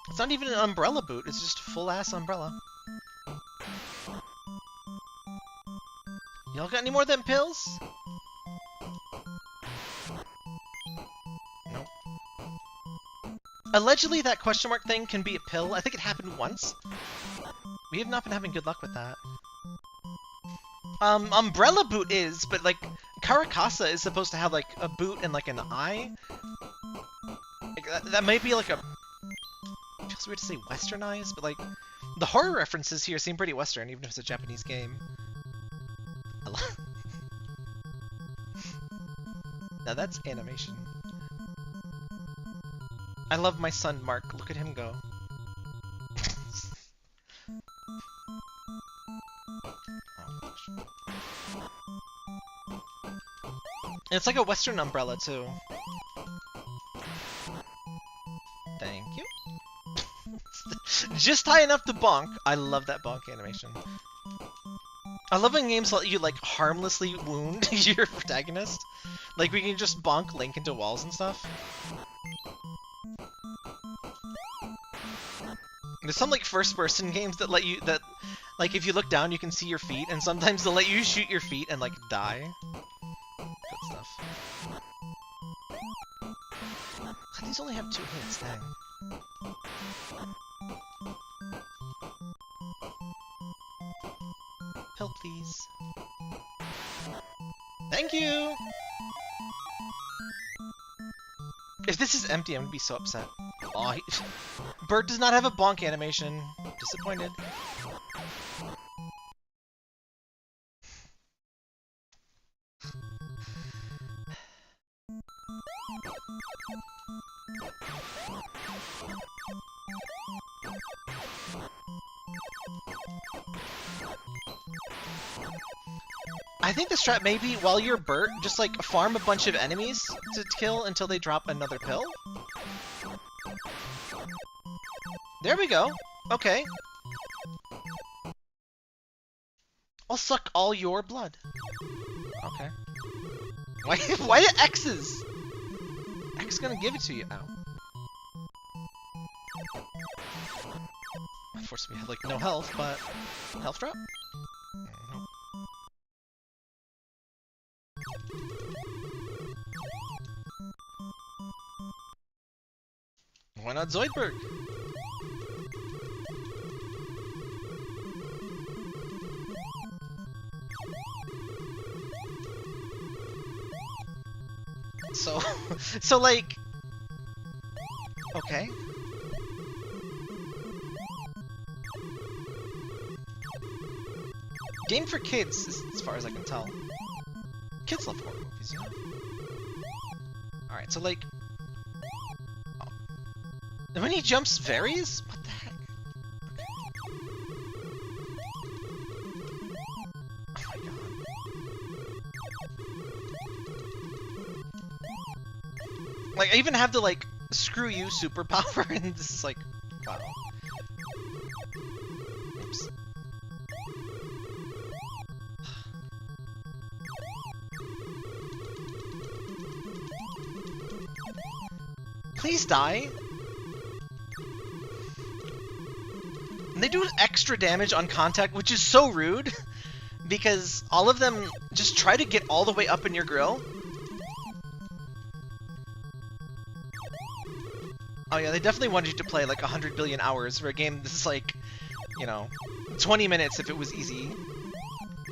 It's not even an umbrella boot, it's just a full-ass umbrella. Y'all got any more of them pills? Nope. Allegedly, that question mark thing can be a pill. I think it happened once. We have not been having good luck with that. Umbrella boot is, but like, Caracasa is supposed to have like a boot and like an eye. Like, that may be like a... It feels weird to say westernized, but like, the horror references here seem pretty western, even if it's a Japanese game. Now that's animation. I love my son, Mark. Look at him go. It's like a western umbrella, too. Thank you. Just high enough to bonk. I love that bonk animation. I love when games let you, like, harmlessly wound your protagonist. Like, we can just bonk Link into walls and stuff. There's some, like, first-person games that let you, like, if you look down, you can see your feet, and sometimes they'll let you shoot your feet and, like, die. Good stuff. God, these only have 2 hits, dang. Help, please. Thank you! If this is empty, I'm gonna be so upset. Aw, Bert does not have a bonk animation. Disappointed. I think the strat may be, while you're Bert, just like farm a bunch of enemies to kill until they drop another pill. There we go. Okay. I'll suck all your blood. Okay. Why the X's? X is gonna give it to you. Ow. Unfortunately, we have like no health, but health drop. Nope. Why not Zoidberg? So like, okay. Game for kids, as far as I can tell. Kids love horror movies, you know? Alright, so like... Oh. When he jumps varies? What the heck? Oh my god. Like, I even have the, like, screw you superpower, and this is like... Wow. Oops. Please die. And they do extra damage on contact, which is so rude, because all of them just try to get all the way up in your grill. Oh yeah, they definitely wanted you to play like 100 billion hours for a game this is like, you know, 20 minutes if it was easy.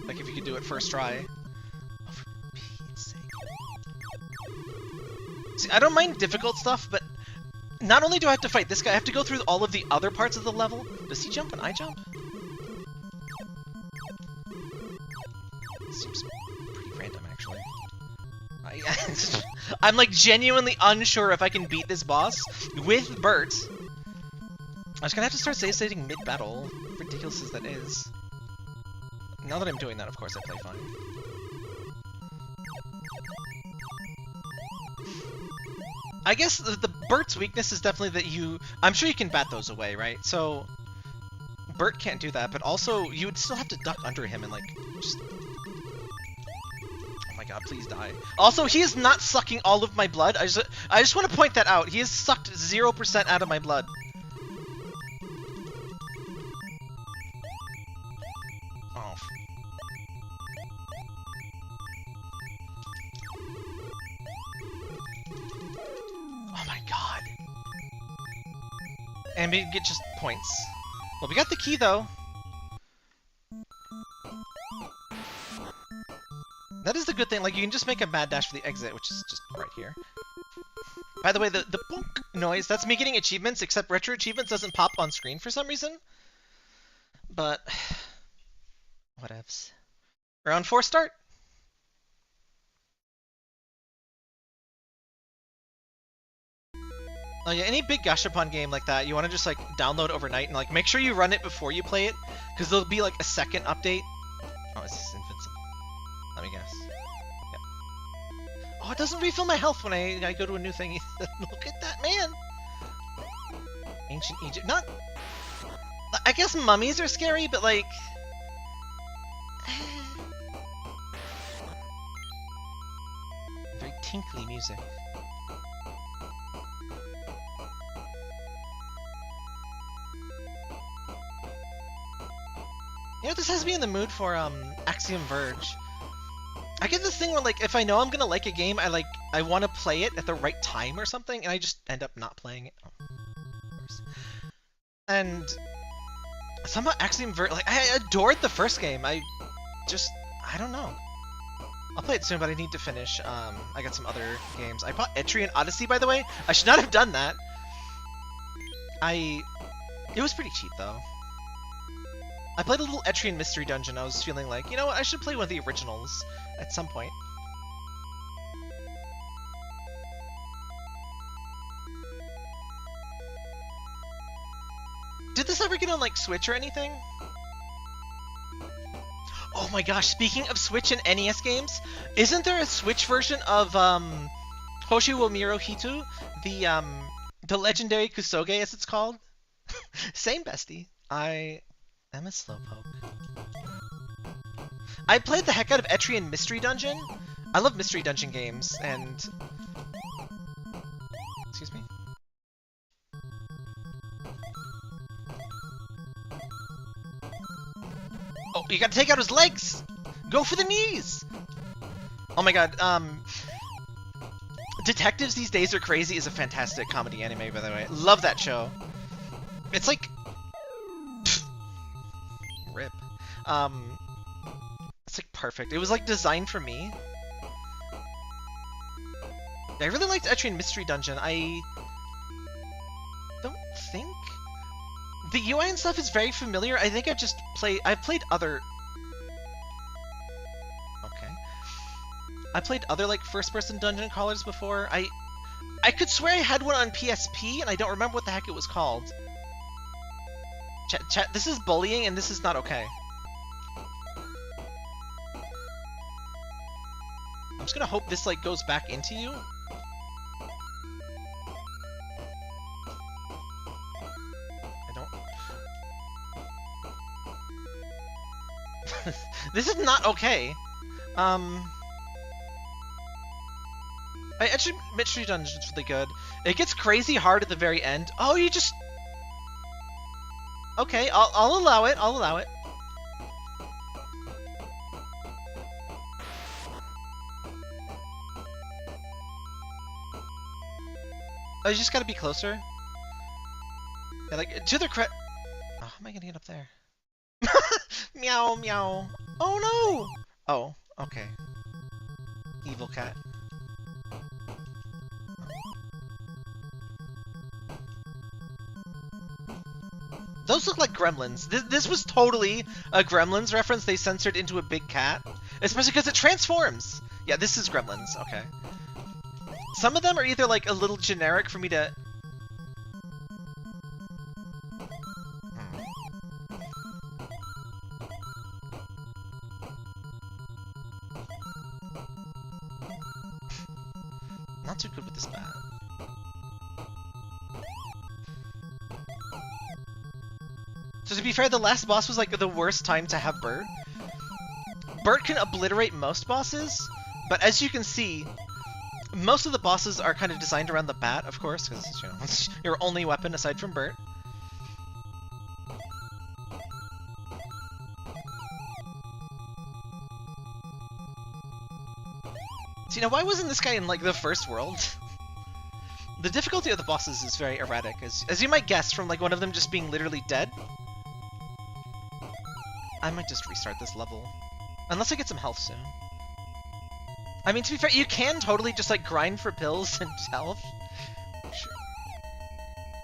Like if you could do it first try. Oh, for Pete's sake. See, I don't mind difficult stuff, but not only do I have to fight this guy, I have to go through all of the other parts of the level. Does he jump when I jump? Seems pretty random, actually. I'm like genuinely unsure if I can beat this boss with Bert. I was gonna have to start save stating mid-battle, ridiculous as that is. Now that I'm doing that, of course, I play fine. I guess the Bert's weakness is definitely that you... I'm sure you can bat those away, right? So, Bert can't do that, but also, you would still have to duck under him and, like, just... Oh my god, please die. Also, he is not sucking all of my blood. I just want to point that out. He has sucked 0% out of my blood. Oh. Oh my god. And we get just points. Well, we got the key, though. That is the good thing, like, you can just make a mad dash for the exit, which is just right here. By the way, the bonk noise, that's me getting achievements, except retro achievements doesn't pop on screen for some reason. But, whatevs. Round 4 start. Oh yeah, any big Gashapon game like that, you want to just, like, download overnight and, like, make sure you run it before you play it, because there'll be, like, a second update. Oh, is this invincible? Let me guess. Yep. Oh, it doesn't refill my health when I go to a new thing. Look at that, man! Ancient Egypt. Not... I guess mummies are scary, but like... Very tinkly music. You know, this has me in the mood for, Axiom Verge. I get this thing where, like, if I know I'm gonna like a game, I want to play it at the right time or something, and I just end up not playing it. Oh, of course. And somehow Axiom Verge, like, I adored the first game. I don't know. I'll play it soon, but I need to finish. I got some other games. I bought Etrian Odyssey, by the way. I should not have done that. It was pretty cheap, though. I played a little Etrian Mystery Dungeon. I was feeling like, you know what, I should play one of the originals at some point. Did this ever get on, like, Switch or anything? Oh my gosh, speaking of Switch and NES games, isn't there a Switch version of, Hoshi wo Miro Hitu? The legendary Kusoge, as it's called? Same bestie. I'm a slowpoke. I played the heck out of Etrian Mystery Dungeon. I love Mystery Dungeon games, and... Excuse me? Oh, you gotta take out his legs! Go for the knees! Oh my god, Detectives These Days Are Crazy is a fantastic comedy anime, by the way. Love that show. It's like... Rip. It's like perfect. It was like designed for me. I really liked Etrian Mystery Dungeon. I don't think the UI and stuff is very familiar. I think I've played other. Okay. I played other like first-person dungeon crawlers before. I could swear I had one on PSP, and I don't remember what the heck it was called. Chat, this is bullying, and this is not okay. I'm just gonna hope this like goes back into you. I don't. This is not okay. Actually, Mythra Dungeon's really good. It gets crazy hard at the very end. Oh, you just... Okay, I'll allow it. I'll allow it. Oh, you just gotta be closer. Yeah, like, to the Oh, how am I gonna get up there? Meow, meow. Oh, no! Oh, okay. Evil cat. Those look like gremlins. This was totally a Gremlins reference they censored into a big cat. Especially because it transforms! Yeah, this is Gremlins. Okay. Some of them are either like a little generic for me to... Not too good with this bat. So to be fair, the last boss was like the worst time to have Bert. Bert can obliterate most bosses, but as you can see, most of the bosses are kind of designed around the bat, of course, because you know, it's your only weapon aside from Bert. So, you know, why wasn't this guy in like the first world? The difficulty of the bosses is very erratic, as you might guess from like one of them just being literally dead. I might just restart this level. Unless I get some health soon. I mean, to be fair, you can totally just, like, grind for pills and health. Sure.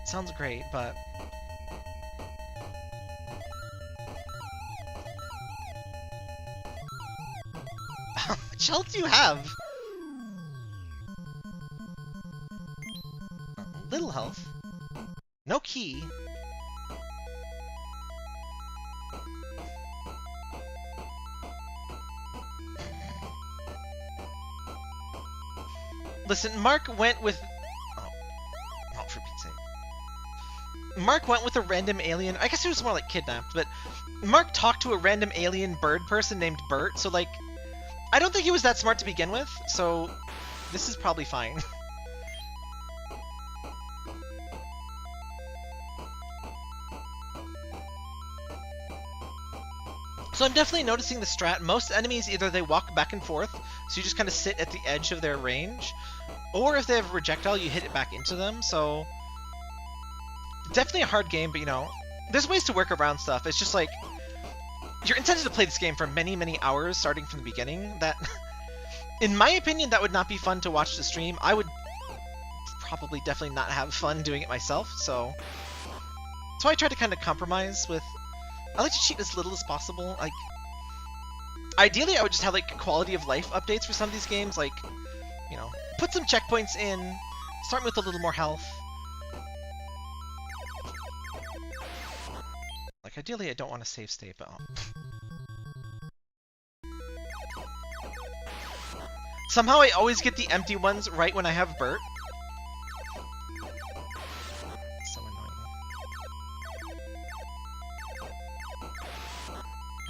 Sounds great, but... How much health do you have? Little health. No key. Listen, Mark went with... Oh, for Pete's sake. Mark went with a random alien... I guess it was more like kidnapped, but... Mark talked to a random alien bird person named Bert, so like... I don't think he was that smart to begin with, so... This is probably fine. So I'm definitely noticing the strat. Most enemies, either they walk back and forth, so you just kind of sit at the edge of their range, or if they have a projectile, you hit it back into them, so... Definitely a hard game, but you know, there's ways to work around stuff. It's just like, you're intended to play this game for many, many hours, starting from the beginning. That, in my opinion, that would not be fun to watch the stream. I would probably definitely not have fun doing it myself, so... So I try to kind of compromise with... I like to cheat as little as possible. Like, ideally, I would just have like quality of life updates for some of these games. Like, you know, put some checkpoints in, start with a little more health. Like, ideally, I don't want to save state, but somehow I always get the empty ones right when I have Bert.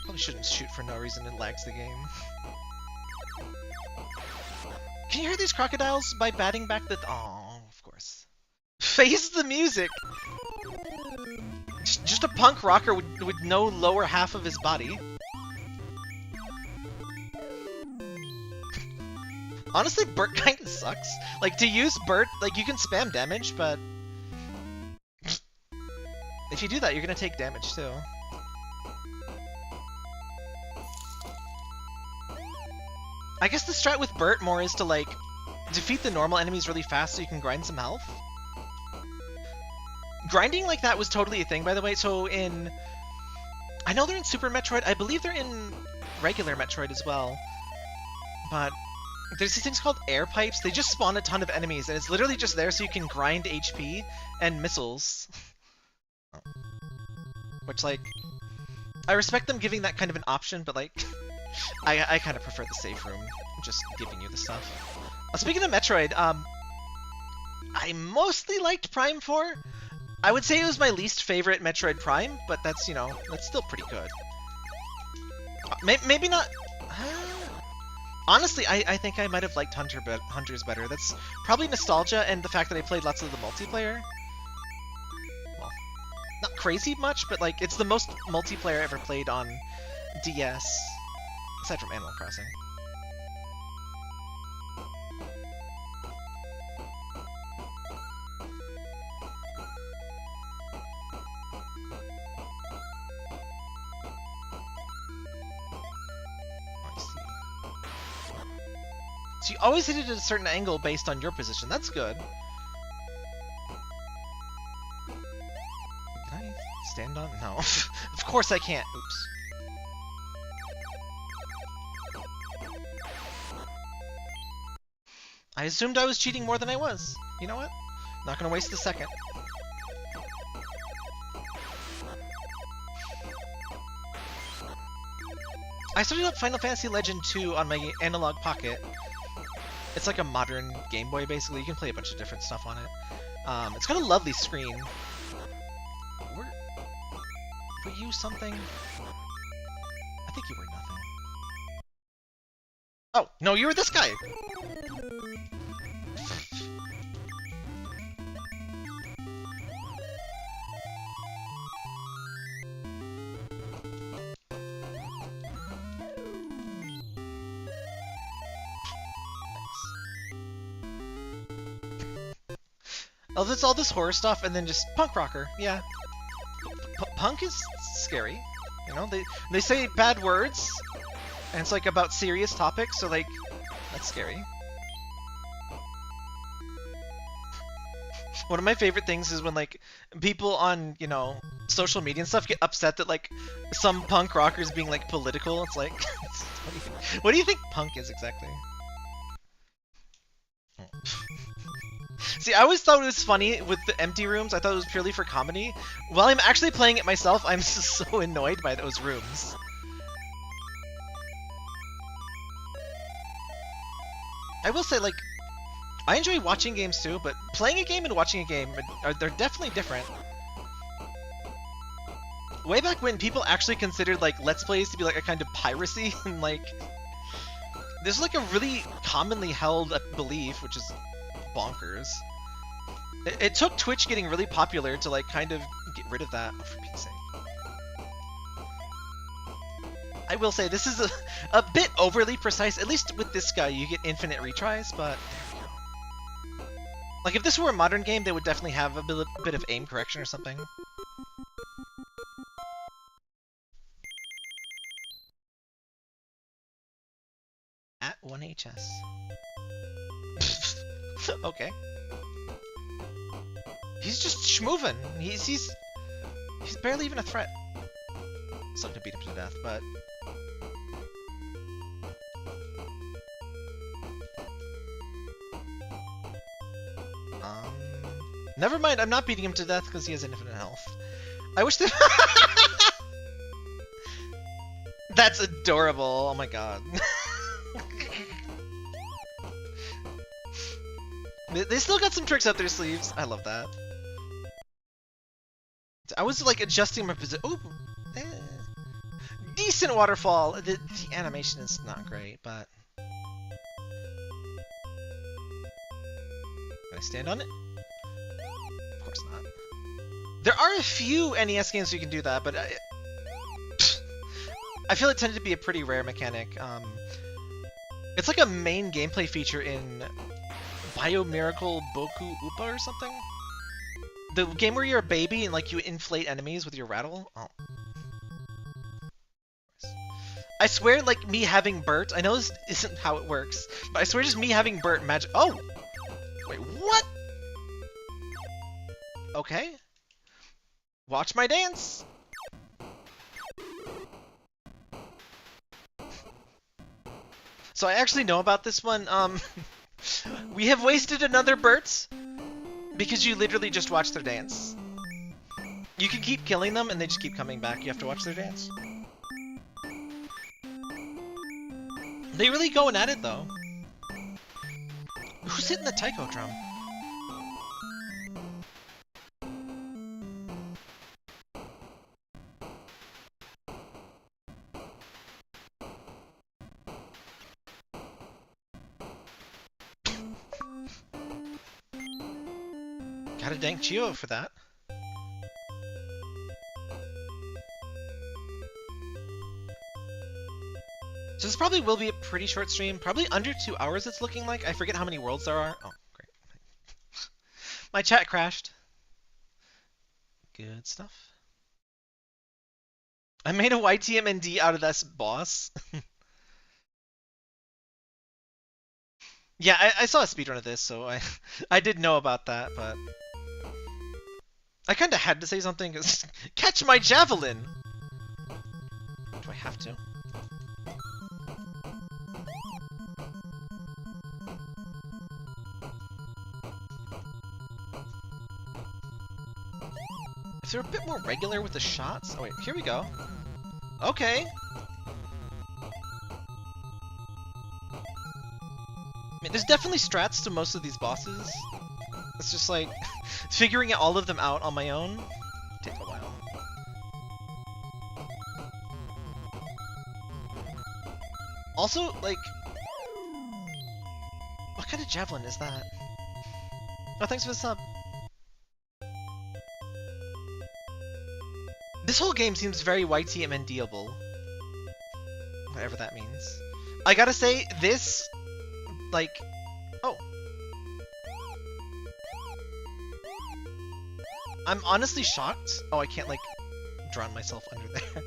Probably shouldn't shoot for no reason, it lags the game. Can you hear these crocodiles by batting back the... Oh, of course. Face the music! Just a punk rocker with no lower half of his body. Honestly, Bert kinda sucks. Like, to use Bert, like, you can spam damage, but... if you do that, you're gonna take damage, too. I guess the strat with Bert more is to, like, defeat the normal enemies really fast so you can grind some health. Grinding like that was totally a thing, by the way, so in... I know they're in Super Metroid, I believe they're in regular Metroid as well. But There's these things called air pipes. They just spawn a ton of enemies, and it's literally just there so you can grind HP and missiles. Which, like, I respect them giving that kind of an option, but, like, I kind of prefer the safe room, just giving you the stuff. Speaking of Metroid, I mostly liked Prime 4. I would say it was my least favorite Metroid Prime, but that's, you know, that's still pretty good. Maybe not... Honestly, I think I might have liked Hunters better. That's probably nostalgia and the fact that I played lots of the multiplayer. Well, not crazy much, but like it's the most multiplayer I ever played on DS, aside from Animal Crossing. So you always hit it at a certain angle based on your position. That's good. Can I stand on? No. Of course I can't. Oops. I assumed I was cheating more than I was. You know what? Not gonna waste a second. I started up Final Fantasy Legend 2 on my analog pocket. It's like a modern Game Boy, basically. You can play a bunch of different stuff on it. It's got a lovely screen. Were you something? I think you were nothing. Oh, no, you were this guy! Oh, that's all this horror stuff, and then just punk rocker. Yeah, punk is scary. You know, they say bad words, and it's like about serious topics. So like, that's scary. One of my favorite things is when like people on, you know, social media and stuff get upset that like some punk rocker is being like political. It's like, what do you think punk is exactly? See, I always thought it was funny with the empty rooms. I thought it was purely for comedy. While I'm actually playing it myself, I'm so annoyed by those rooms. I will say, like, I enjoy watching games too, but playing a game and watching a game, they're definitely different. Way back when people actually considered, like, Let's Plays to be, like, a kind of piracy, and, like, there's, like, a really commonly held belief, which is bonkers. It took Twitch getting really popular to like kind of get rid of that. Oh, for Pete's sake. I will say this is a bit overly precise. At least with this guy, you get infinite retries, but there we go. Like if this were a modern game, they would definitely have a bit of aim correction or something. At 1HS. Okay. He's just schmovin'. He's barely even a threat. Still gonna beat him to death, but never mind. I'm not beating him to death because he has infinite health. I wish that. That's adorable. Oh my god. They still got some tricks up their sleeves. I love that. I was like adjusting my position. Oh, decent waterfall. The animation is not great, but can I stand on it? Of course not. There are a few NES games you can do that, but I feel it tended to be a pretty rare mechanic. It's like a main gameplay feature in Bio Miracle Boku Upa or something? The game where you're a baby and like you inflate enemies with your rattle? Oh. I swear like me having Bert, I know this isn't how it works, but I swear just me having Bert magic— oh! Wait, what? Okay. Watch my dance! So I actually know about this one. We have wasted another Bert because you literally just watch their dance. You can keep killing them and they just keep coming back. You have to watch their dance. They really going at it though. Who's hitting the taiko drum? Gotta thank Chio for that. So this probably will be a pretty short stream. Probably under 2 hours it's looking like. I forget how many worlds there are. Oh, great. My chat crashed. Good stuff. I made a YTMND out of this boss. Yeah, I saw a speedrun of this, so I did know about that, but... I kinda had to say something, because... Catch my javelin! Do I have to? If they're a bit more regular with the shots... Oh wait, here we go. Okay. I mean, there's definitely strats to most of these bosses. It's just like, figuring all of them out on my own takes a while. Also, like... What kind of javelin is that? Oh, thanks for the sub. This whole game seems very YTMND-able. Whatever that means. I gotta say, this... Like... Oh. I'm honestly shocked. Oh, I can't, like, drown myself under there.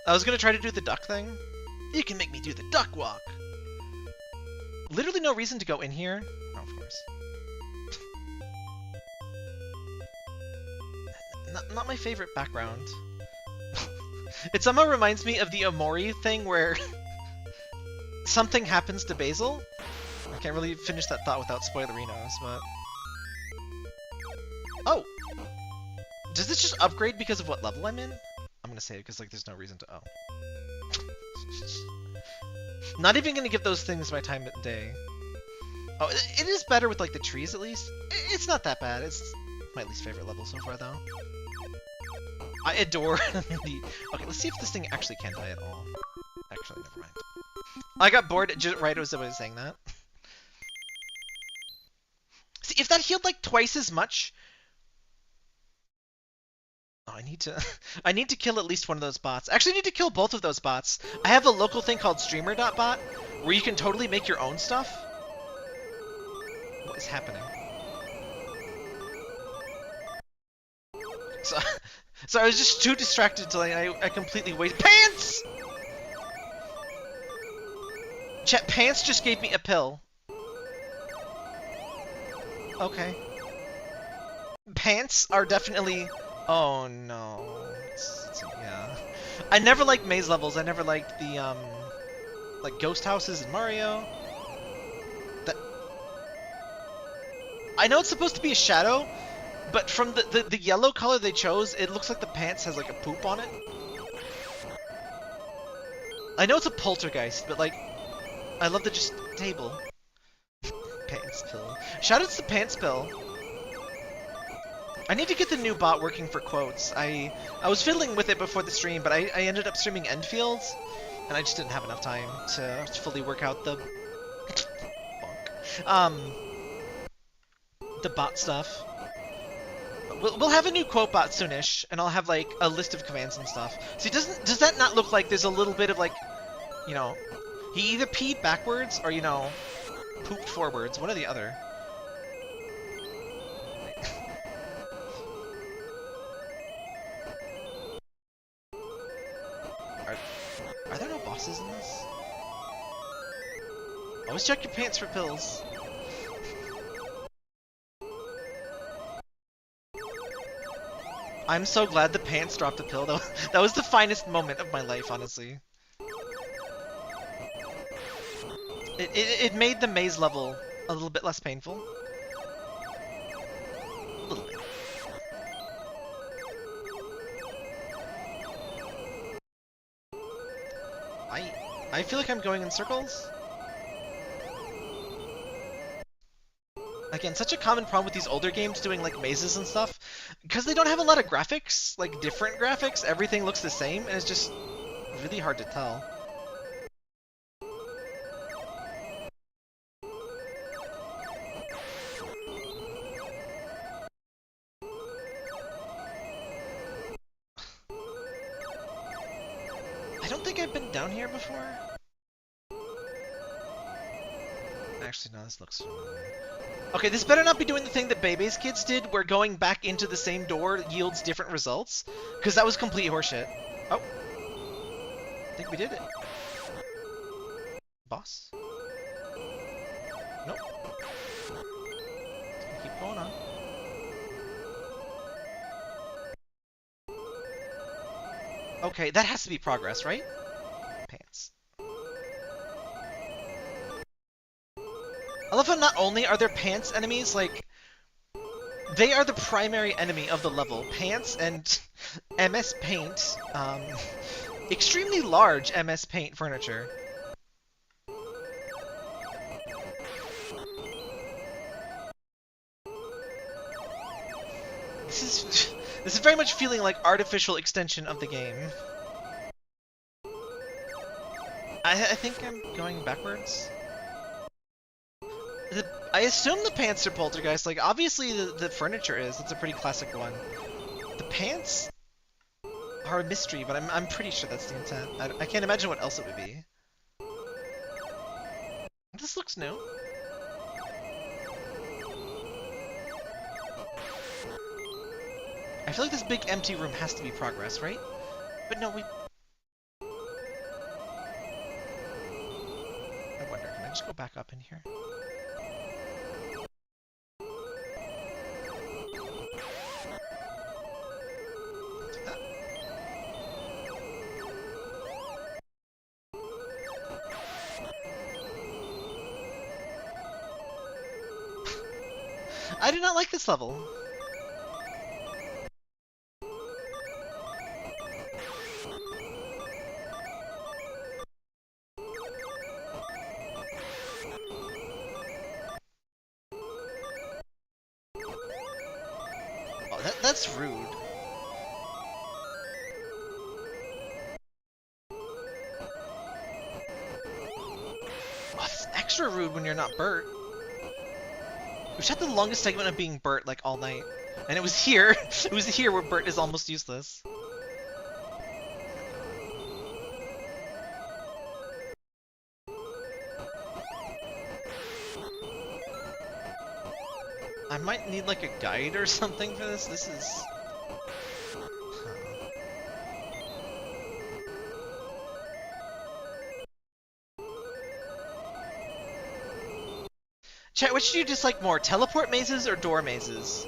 I was gonna try to do the duck thing. You can make me do the duck walk! Literally no reason to go in here. Oh, of course. Not my favorite background. It somehow reminds me of the Omori thing where something happens to Basil. I can't really finish that thought without spoilerinos, but... Oh! Does this just upgrade because of what level I'm in? I'm gonna say it because, like, there's no reason to... Oh. Not even gonna give those things my time of day. Oh, it is better with, like, the trees, at least. It's not that bad. It's my least favorite level so far, though. I adore the... Okay, let's see if this thing actually can die at all. Actually, never mind. I got bored just right as I was saying that. See, if that healed, like, twice as much... Oh, I need to kill at least one of those bots. Actually, I need to kill both of those bots. I have a local thing called streamer.bot, where you can totally make your own stuff. What is happening? So I was just too distracted till I completely wasted... Pants! Chat, Pants just gave me a pill. Okay. Pants are definitely... Oh no. Yeah. I never liked maze levels. I never liked the, like ghost houses in Mario. I know it's supposed to be a shadow, but from the yellow color they chose, it looks like the pants has like a poop on it. I know it's a poltergeist, but like, I love the just table. Pants pill. Shout out to the pants pill. I need to get the new bot working for quotes. I was fiddling with it before the stream, but I ended up streaming Endfields, and I just didn't have enough time to fully work out the the bot stuff. We'll have a new quote bot soonish, and I'll have like a list of commands and stuff. See, does that not look like there's a little bit of like, you know, he either peed backwards or, you know, pooped forwards, one or the other. Are there no bosses in this? Always check your pants for pills. I'm so glad the pants dropped a pill. That was the finest moment of my life, honestly. It made the maze level a little bit less painful. A little bit. I feel like I'm going in circles. Again, such a common problem with these older games doing like mazes and stuff, because they don't have a lot of graphics, like different graphics, everything looks the same, and it's just really hard to tell. I don't think I've been down here before. Actually, no, this looks familiar. Okay, this better not be doing the thing that Bebe's kids did, where going back into the same door yields different results, because that was complete horseshit. Oh. I think we did it. Boss? Nope. Just gonna keep going on. Okay, that has to be progress, right? Pants. I love how not only are there pants enemies, like, they are the primary enemy of the level. Pants and MS Paint, extremely large MS Paint furniture. This is very much feeling like artificial extension of the game. I think I'm going backwards. I assume the pants are poltergeist. Like, obviously the furniture is. It's a pretty classic one. The pants are a mystery, but I'm pretty sure that's the intent. I can't imagine what else it would be. This looks new. I feel like this big empty room has to be progress, right? But no, we... I wonder, can I just go back up in here? I do not like this level. Oh, that's rude. Oh, it's extra rude when you're not Bert. We've had the longest segment of being Bert like all night, and it was here. It was here where Bert is almost useless. I might need like a guide or something for this. This is... Chat, which do you dislike more, teleport mazes or door mazes?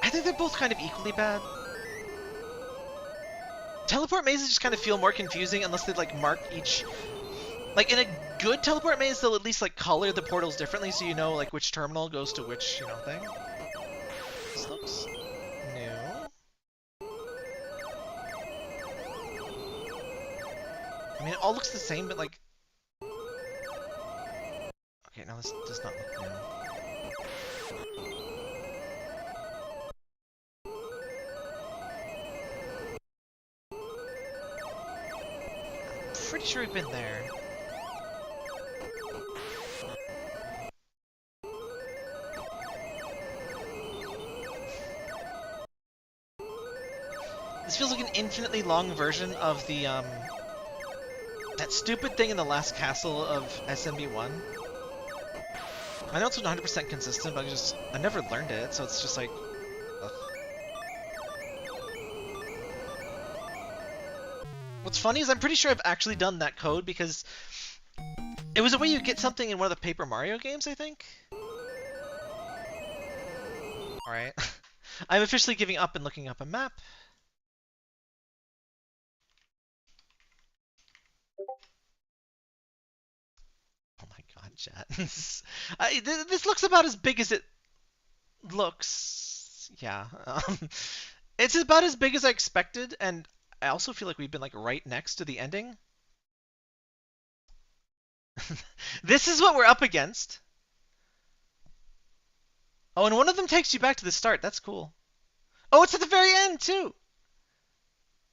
I think they're both kind of equally bad. Teleport mazes just kind of feel more confusing unless they like mark each... Like in a good teleport maze, they'll at least like color the portals differently so you know like which terminal goes to which, you know, thing. This looks new. I mean, it all looks the same, but like... Okay, no, this does not look new. I'm pretty sure we've been there. This feels like an infinitely long version of the, that stupid thing in the last castle of SMB1. I know it's 100% consistent, but I never learned it, so it's just like, ugh. What's funny is I'm pretty sure I've actually done that code because it was a way you get something in one of the Paper Mario games, I think? Alright. I'm officially giving up and looking up a map. chat. This looks about as big as it looks. Yeah. It's about as big as I expected, and I also feel like we've been like right next to the ending. This is what we're up against. Oh, and one of them takes you back to the start. That's cool. Oh, it's at the very end, too.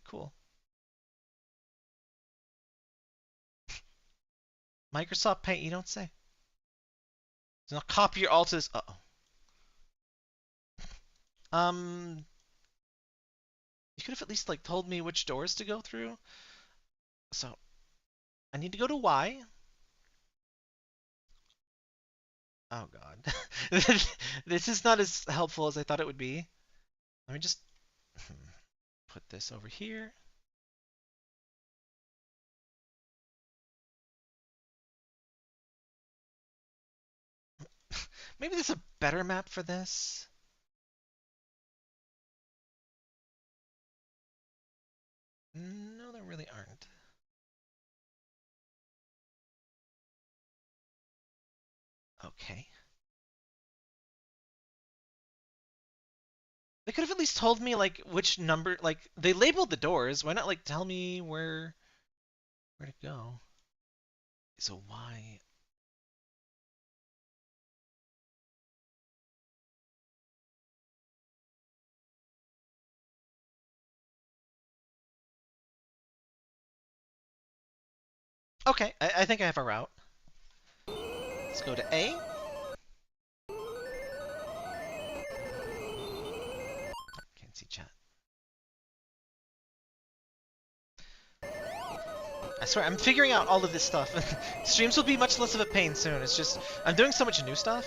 Cool. Microsoft Paint, you don't say. Now copy your alters. Uh-oh. You could have at least, like, told me which doors to go through. So, I need to go to Y. Oh, God. This is not as helpful as I thought it would be. Let me just put this over here. Maybe there's a better map for this. No, there really aren't. Okay. They could have at least told me, like, which number, like, they labeled the doors. Why not, like, tell me where to go? So why? Okay, I think I have a route. Let's go to A. Can't see chat. I swear, I'm figuring out all of this stuff. Streams will be much less of a pain soon. It's just, I'm doing so much new stuff.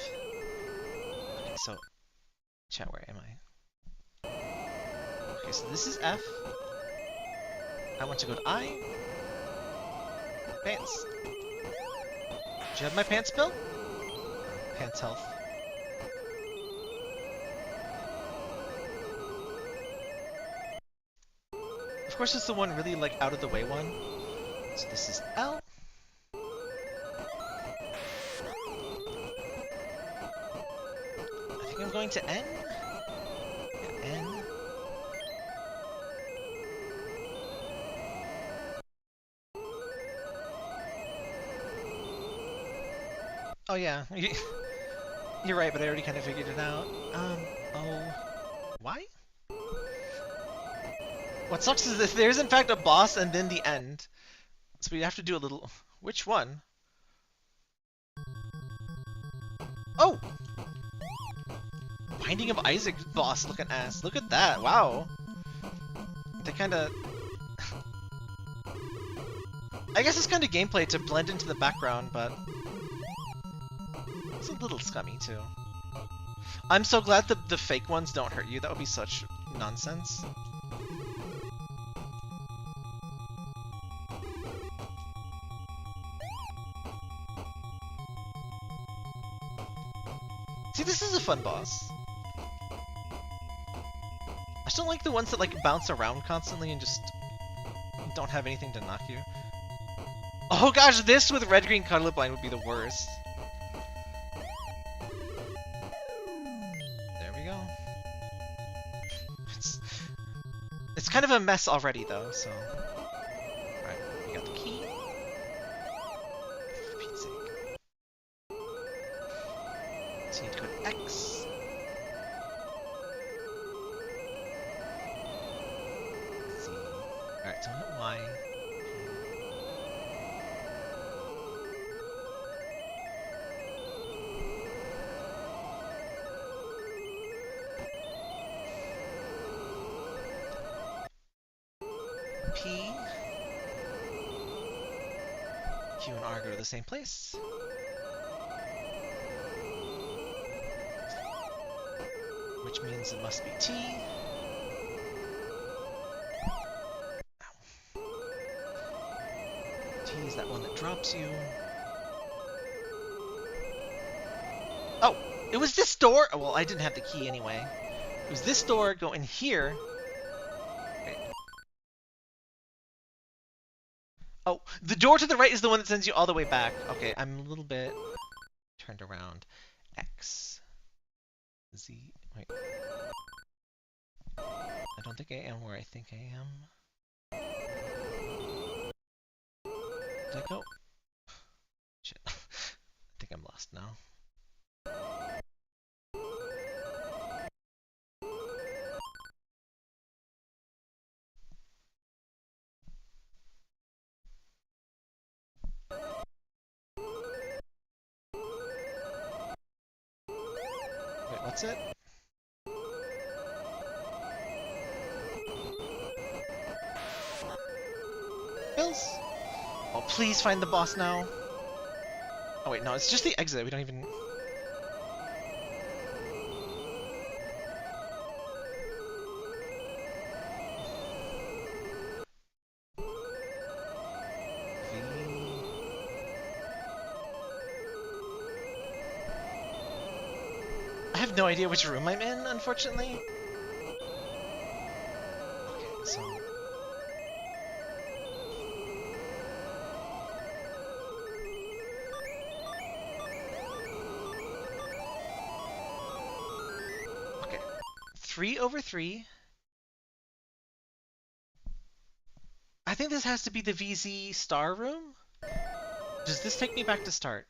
Okay, so, chat, where am I? Okay, so this is F. I want to go to I. Pants. Do you have my pants bill? Pants health. Of course, it's the one really, like, out of the way one. So this is L. I think I'm going to N. Yeah, N. Oh yeah, you're right, but I already kind of figured it out. Oh, why? What sucks is if there's in fact a boss and then the end. So we have to do a little... Which one? Oh! Binding of Isaac boss looking ass. Look at that, wow. They kinda... I guess it's kinda gameplay to blend into the background, but... It's a little scummy, too. I'm so glad the fake ones don't hurt you. That would be such nonsense. See, this is a fun boss. I just don't like the ones that, like, bounce around constantly and just don't have anything to knock you. Oh gosh, this with red-green colorblind would be the worst. It's kind of a mess already, though, so... Alright, we got the key. For Pete's sake. So you need to go to X. Let's see. Alright, so I'm at Y. P. Q and R go to the same place. Which means it must be T. Ow. T is that one that drops you. Oh! It was this door! Well, I didn't have the key anyway. It was this door, go in here. Oh, the door to the right is the one that sends you all the way back. Okay, I'm a little bit turned around. X. Z. Wait. I don't think I am where I think I am. Did I go? Shit. I think I'm lost now. Wait, what's it? Bills? Oh, please find the boss now. Oh wait, no, it's just the exit. We don't even... I have no idea which room I'm in, unfortunately. Okay, so... Okay. 3/3. I think this has to be the VZ star room? Does this take me back to start?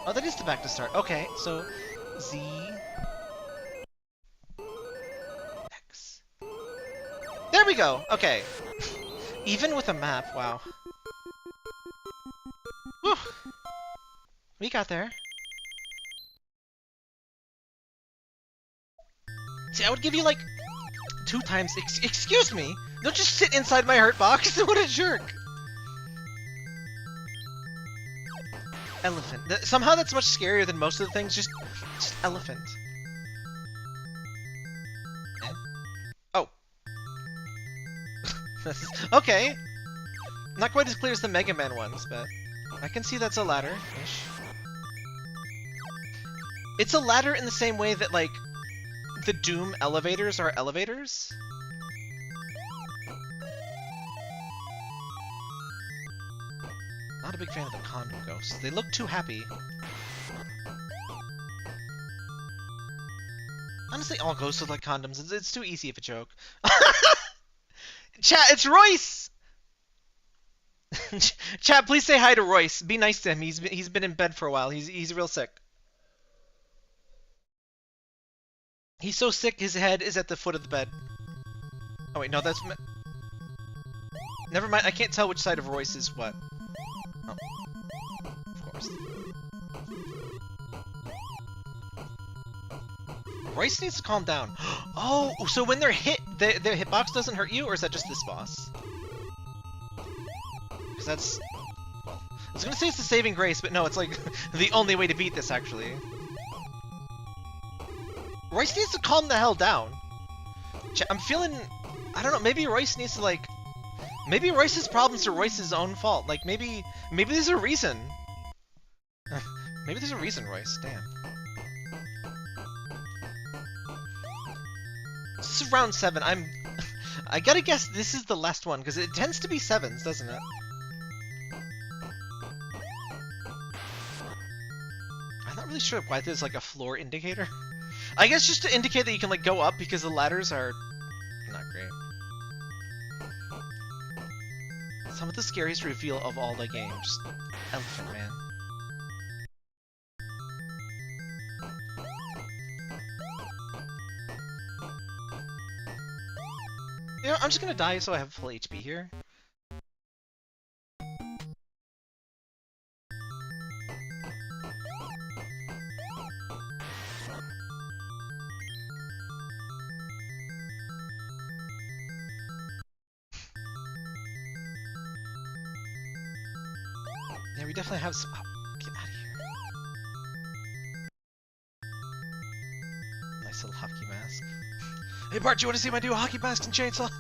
Oh, that is the back to start. Okay, so Z X. There we go. Okay. Even with a map, wow. Whew. We got there. See, I would give you like 2 times. Excuse me. Don't just sit inside my hurt box. What a jerk. Elephant. Somehow that's much scarier than most of the things. Just elephant. Oh. Okay. Not quite as clear as the Mega Man ones, but I can see that's a ladder-ish. It's a ladder in the same way that, like, the Doom elevators are elevators. Not a big fan of the condom ghosts. They look too happy. Honestly, all ghosts look like condoms. It's too easy of a joke. Chat, it's Royce! Chat, please say hi to Royce. Be nice to him. He's been in bed for a while. He's real sick. He's so sick his head is at the foot of the bed. Oh wait, no, that's... Never mind, I can't tell which side of Royce is what. Oh. Of course. Royce needs to calm down. Oh, so when they're hit, their hitbox doesn't hurt you, or is that just this boss? Because that's... Well, I was gonna say it's the saving grace, but no, it's like the only way to beat this, actually. Royce needs to calm the hell down. I'm feeling... I don't know, maybe Royce needs to, like... Maybe Royce's problems are Royce's own fault. Like, maybe there's a reason. Maybe there's a reason, Royce. Damn. This is round 7. I gotta guess this is the last one, because it tends to be 7s, doesn't it? I'm not really sure why there's, like, a floor indicator. I guess just to indicate that you can, like, go up, because the ladders are not great. Some of the scariest reveal of all the game. Just Elephant Man. You know, I'm just gonna die so I have full HP here. Yeah, we definitely have some... Oh, get out of here. Nice little hockey mask. Hey Bart, you want to see my new hockey mask and chainsaw?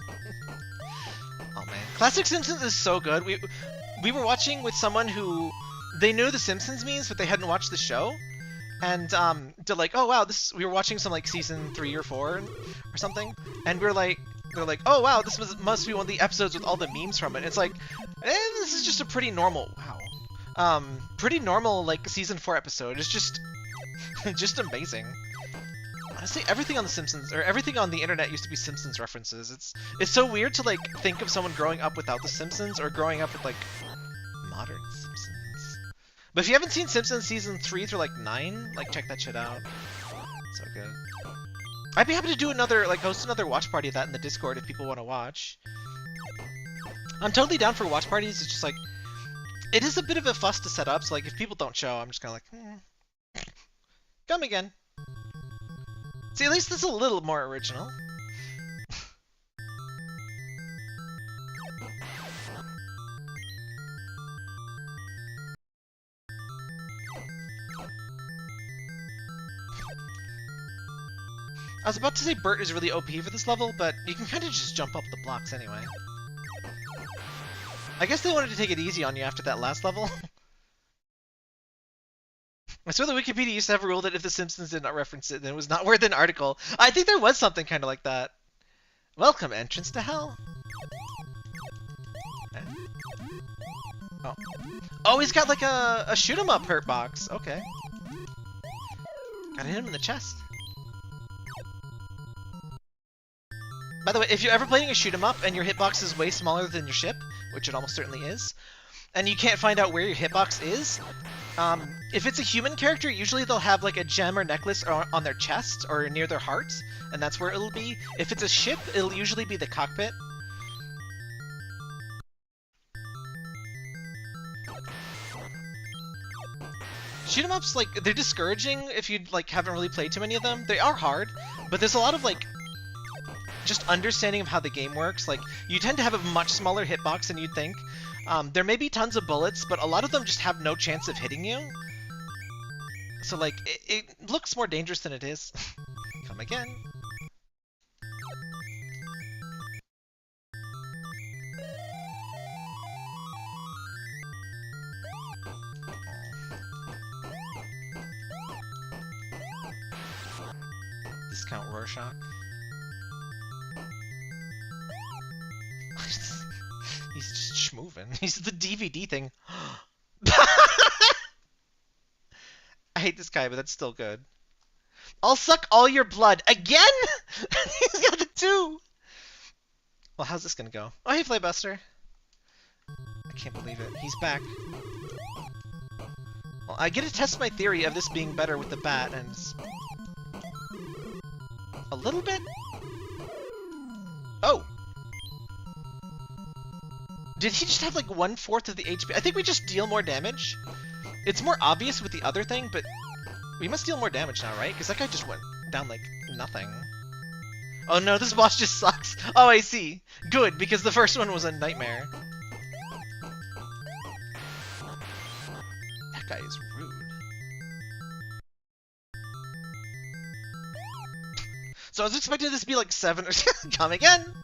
Oh man. Classic Simpsons is so good. We were watching with someone who... They knew the Simpsons memes, but they hadn't watched the show. And they're like, oh wow, we were watching some like season 3 or 4 or something. And we were like, they're like, oh wow, must be one of the episodes with all the memes from it. It's like, this is just a pretty normal, pretty normal like season 4 episode. It's just, just amazing. Honestly, everything on The Simpsons, or everything on the internet used to be Simpsons references. It's so weird to like think of someone growing up without The Simpsons or growing up with like modern Simpsons. But if you haven't seen Simpsons season 3 through like 9, like check that shit out. So good. I'd be happy to do host another watch party of that in the Discord if people want to watch. I'm totally down for watch parties. It's just like, it is a bit of a fuss to set up. So like, if people don't show, I'm just kind of like, come again. See, at least this is a little more original. I was about to say Bert is really OP for this level, but you can kind of just jump up the blocks anyway. I guess they wanted to take it easy on you after that last level. I swear the Wikipedia used to have a rule that if The Simpsons did not reference it, then it was not worth an article. I think there was something kind of like that. Welcome, entrance to hell. Oh. Oh, he's got like a shoot 'em up hurt box. Okay. Gotta hit him in the chest. By the way, if you're ever playing a shoot 'em up and your hitbox is way smaller than your ship, which it almost certainly is, and you can't find out where your hitbox is, if it's a human character, usually they'll have like a gem or necklace on their chest or near their heart, and that's where it'll be. If it's a ship, it'll usually be the cockpit. Shoot 'em ups, like, they're discouraging if you like haven't really played too many of them. They are hard, but there's a lot of like just understanding of how the game works. Like, you tend to have a much smaller hitbox than you'd think. There may be tons of bullets, but a lot of them just have no chance of hitting you. So, like, it looks more dangerous than it is. Come again. Discount Rorschach. He's just schmoving. He's the DVD thing. I hate this guy, but that's still good. I'll suck all your blood. Again? He's got the 2! Well, how's this gonna go? Oh, hey, Flaybuster. I can't believe it. He's back. Well, I get to test my theory of this being better with the bat, and it's a little bit? Oh! Did he just have like 1/4 of the HP? I think we just deal more damage. It's more obvious with the other thing, but we must deal more damage now, right? Because that guy just went down like nothing. Oh no, this boss just sucks. Oh, I see. Good, because the first one was a nightmare. That guy is rude. So I was expecting this to be like 7 or come again.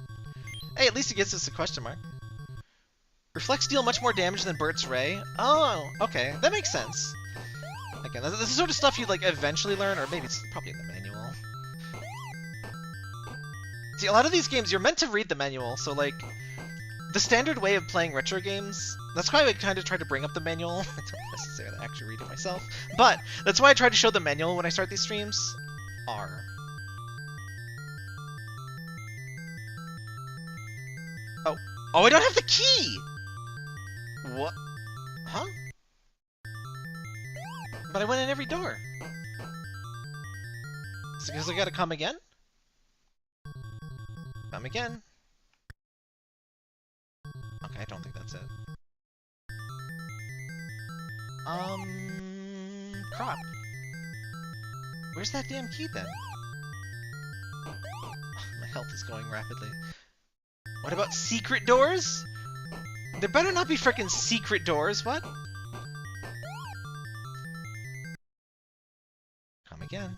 Hey, at least it gives us a question mark. Reflects deal much more damage than Bert's Ray. Oh, okay, that makes sense. Again, this is sort of stuff you'd like eventually learn, or maybe it's probably in the manual. See, a lot of these games you're meant to read the manual, so like the standard way of playing retro games. That's why I kind of try to bring up the manual. I don't necessarily actually read it myself, but that's why I try to show the manual when I start these streams. R. Oh, I don't have the key. What? Huh? But I went in every door. Is it because I gotta come again? Come again. Okay, I don't think that's it. Crap. Where's that damn key then? My health is going rapidly. What about secret doors? There better not be frickin' secret doors, what? Come again.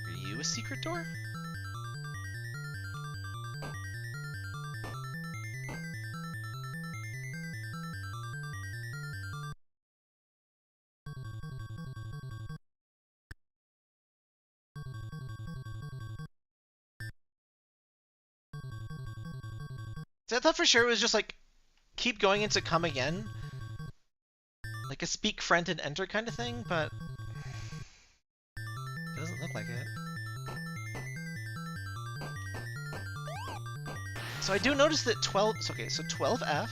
Are you a secret door? See, I thought for sure it was just like, keep going into come again. Like a speak friend and enter kind of thing, but it doesn't look like it. So I do notice that 12, okay, so 12F.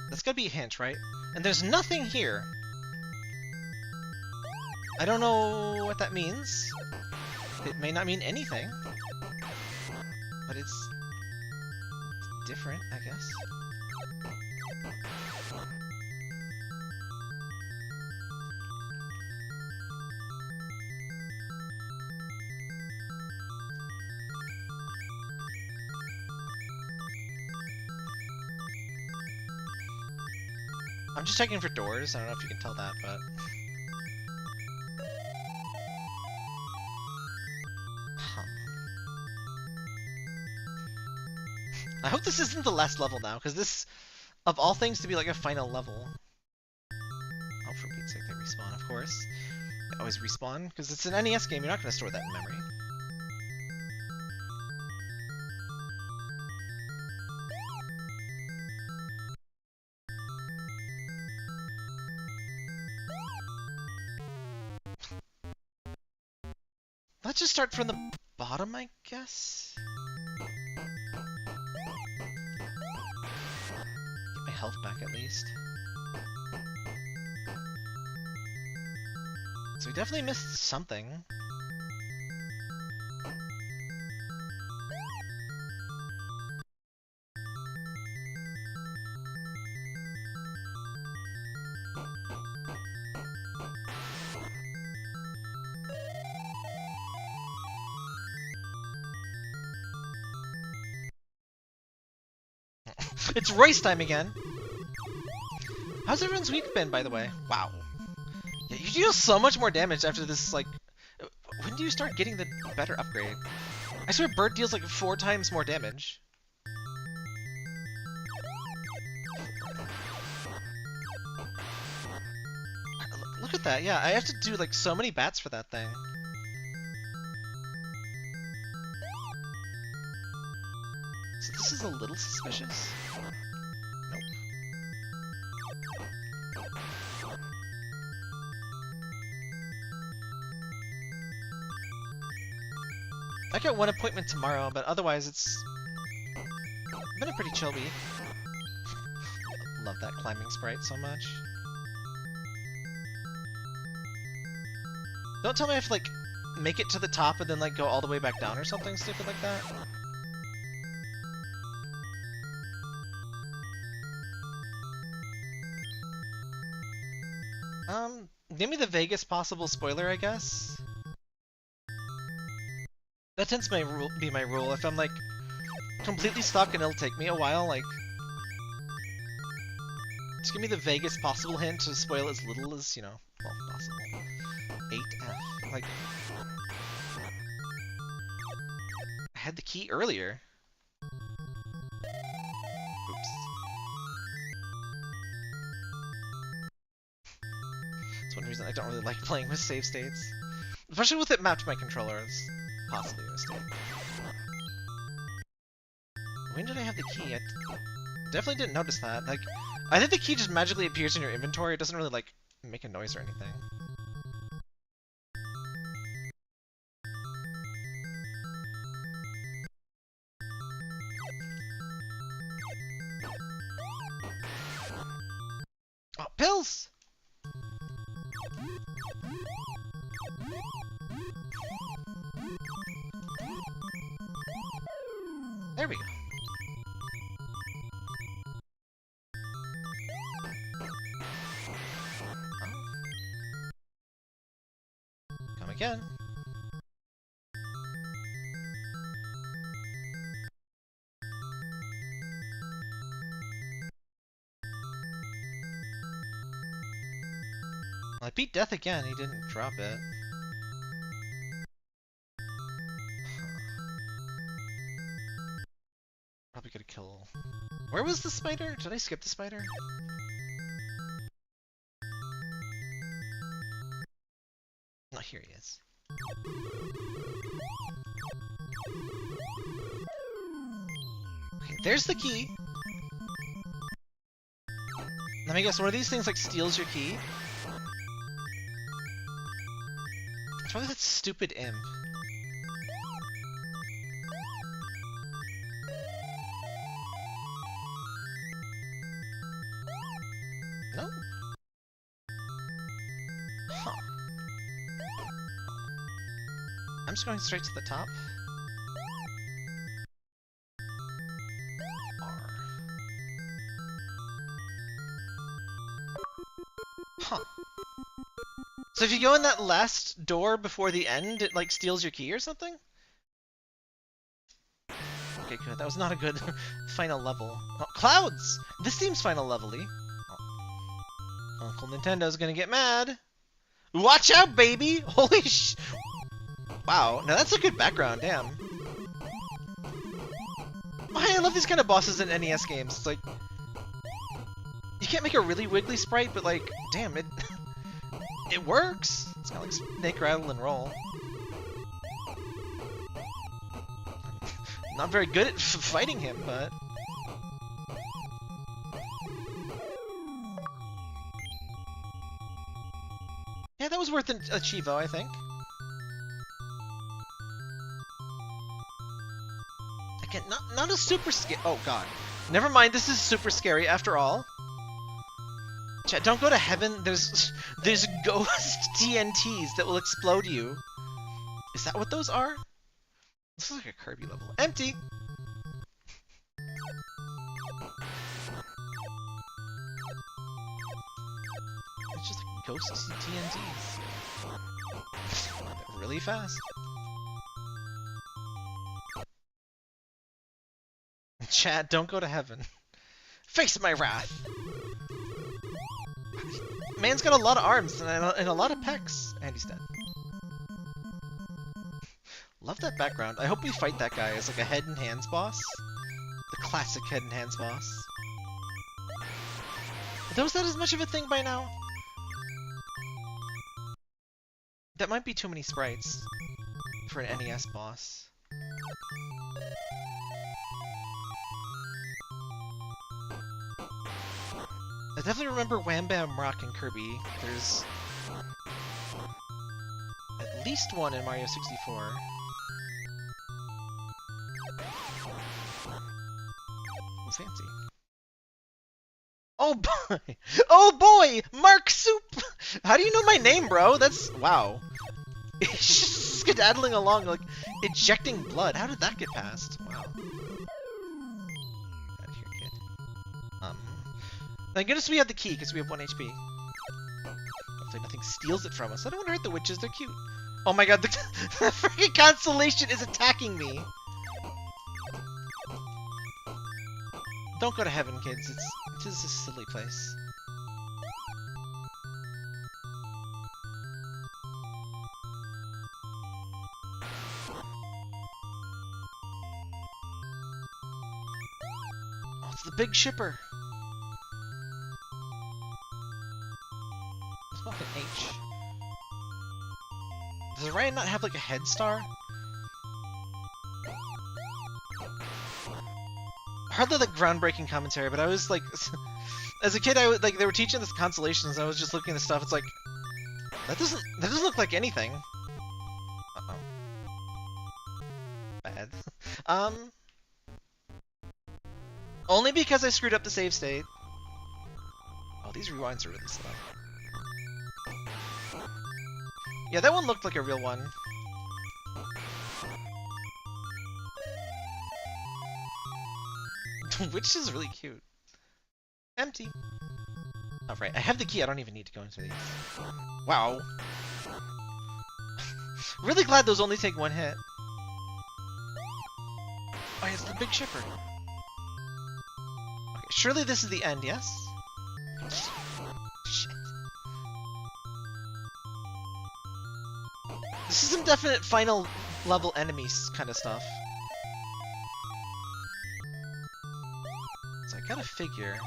That's gotta be a hint, right? And there's nothing here. I don't know what that means. It may not mean anything. But it's different, I guess. I'm just checking for doors. I don't know if you can tell that, but... I hope this isn't the last level now, because this, of all things, to be like a final level. Oh, for Pete's sake, they respawn, of course. They always respawn, because it's an NES game, you're not going to store that in memory. Let's just start from the bottom, I guess? Get my health back at least. So we definitely missed something. It's Royce time again! How's everyone's week been, by the way? Wow. Yeah, you deal so much more damage after this, like... When do you start getting the better upgrade? I swear Bird deals like 4 times more damage. Look at that, yeah, I have to do like so many bats for that thing. So this is a little suspicious. Nope. I got one appointment tomorrow, but otherwise it's been a pretty chill week. Love that climbing sprite so much. Don't tell me I have to like make it to the top and then like go all the way back down or something stupid like that. Give me the vaguest possible spoiler, I guess. That tends to be my rule. If I'm like completely stuck and it'll take me a while, like just give me the vaguest possible hint to spoil as little as, you know, well, possible. 8F. Like I had the key earlier. Oops. That's one reason I don't really like playing with save states. Especially with it mapped to my controller, it's possibly a mistake. When did I have the key? I definitely didn't notice that. Like, I think the key just magically appears in your inventory. It doesn't really, like, make a noise or anything. Oh, pills! There we go. Oh. Come again. Well, I beat death again, he didn't drop it. Probably gonna kill... Where was the spider? Did I skip the spider? Oh, here he is. Okay, there's the key. Let me guess, one of these things like steals your key? It's probably that stupid imp. No? Huh. I'm just going straight to the top. R. Huh. So if you go in that last door before the end, it like steals your key or something? Okay, good. That was not a good final level. Oh, clouds! This seems final level-y. Oh. Uncle Nintendo's gonna get mad. Watch out, baby! Holy sh... Wow, now that's a good background, damn. Oh, hey, I love these kind of bosses in NES games. It's like... You can't make a really wiggly sprite, but like, damn, it... it works! It's kind of like Snake, Rattle, and Roll. Not very good at fighting him, but... Yeah, that was worth a Chivo, I think. Again, not a super scary... Oh, God. Never mind, this is super scary after all. Chat, don't go to heaven. There's ghost TNTs that will explode you. Is that what those are? This is like a Kirby level. Empty! It's just like ghost TNTs. They're really fast. Chat, don't go to heaven. Face my wrath! Man's got a lot of arms and a lot of pecs. And he's dead. Love that background. I hope we fight that guy as like a head and hands boss. The classic head and hands boss. Though is that as much of a thing by now? That might be too many sprites for an NES boss. I definitely remember Wham Bam Rock and Kirby. There's at least one in Mario 64. Oh, fancy. Oh boy! Oh boy! Mark Soup! How do you know my name, bro? That's... wow. It's just skedaddling along, like, ejecting blood. How did that get past? Wow. Out of here, kid. Thank goodness we had the key, because we have 1 HP. Hopefully nothing steals it from us. I don't want to hurt the witches, they're cute. Oh my god, the freaking constellation is attacking me! Don't go to heaven, kids. It is a silly place. Oh, it's the big shipper. Let's walk an H. Does Ryan not have like a head star? Hardly like groundbreaking commentary, but I was like, as a kid, I would like they were teaching this constellations. I was just looking at the stuff. It's like that doesn't look like anything. Uh-oh. Bad. Only because I screwed up the save state. Oh, these rewinds are really slow. Yeah, that one looked like a real one. Which is really cute. Empty. Oh, right. I have the key. I don't even need to go into these. Wow. Really glad those only take one hit. Oh, it's the big shipper. Okay, surely this is the end, yes? Shit. This is some definite final level enemies kind of stuff. So I gotta figure...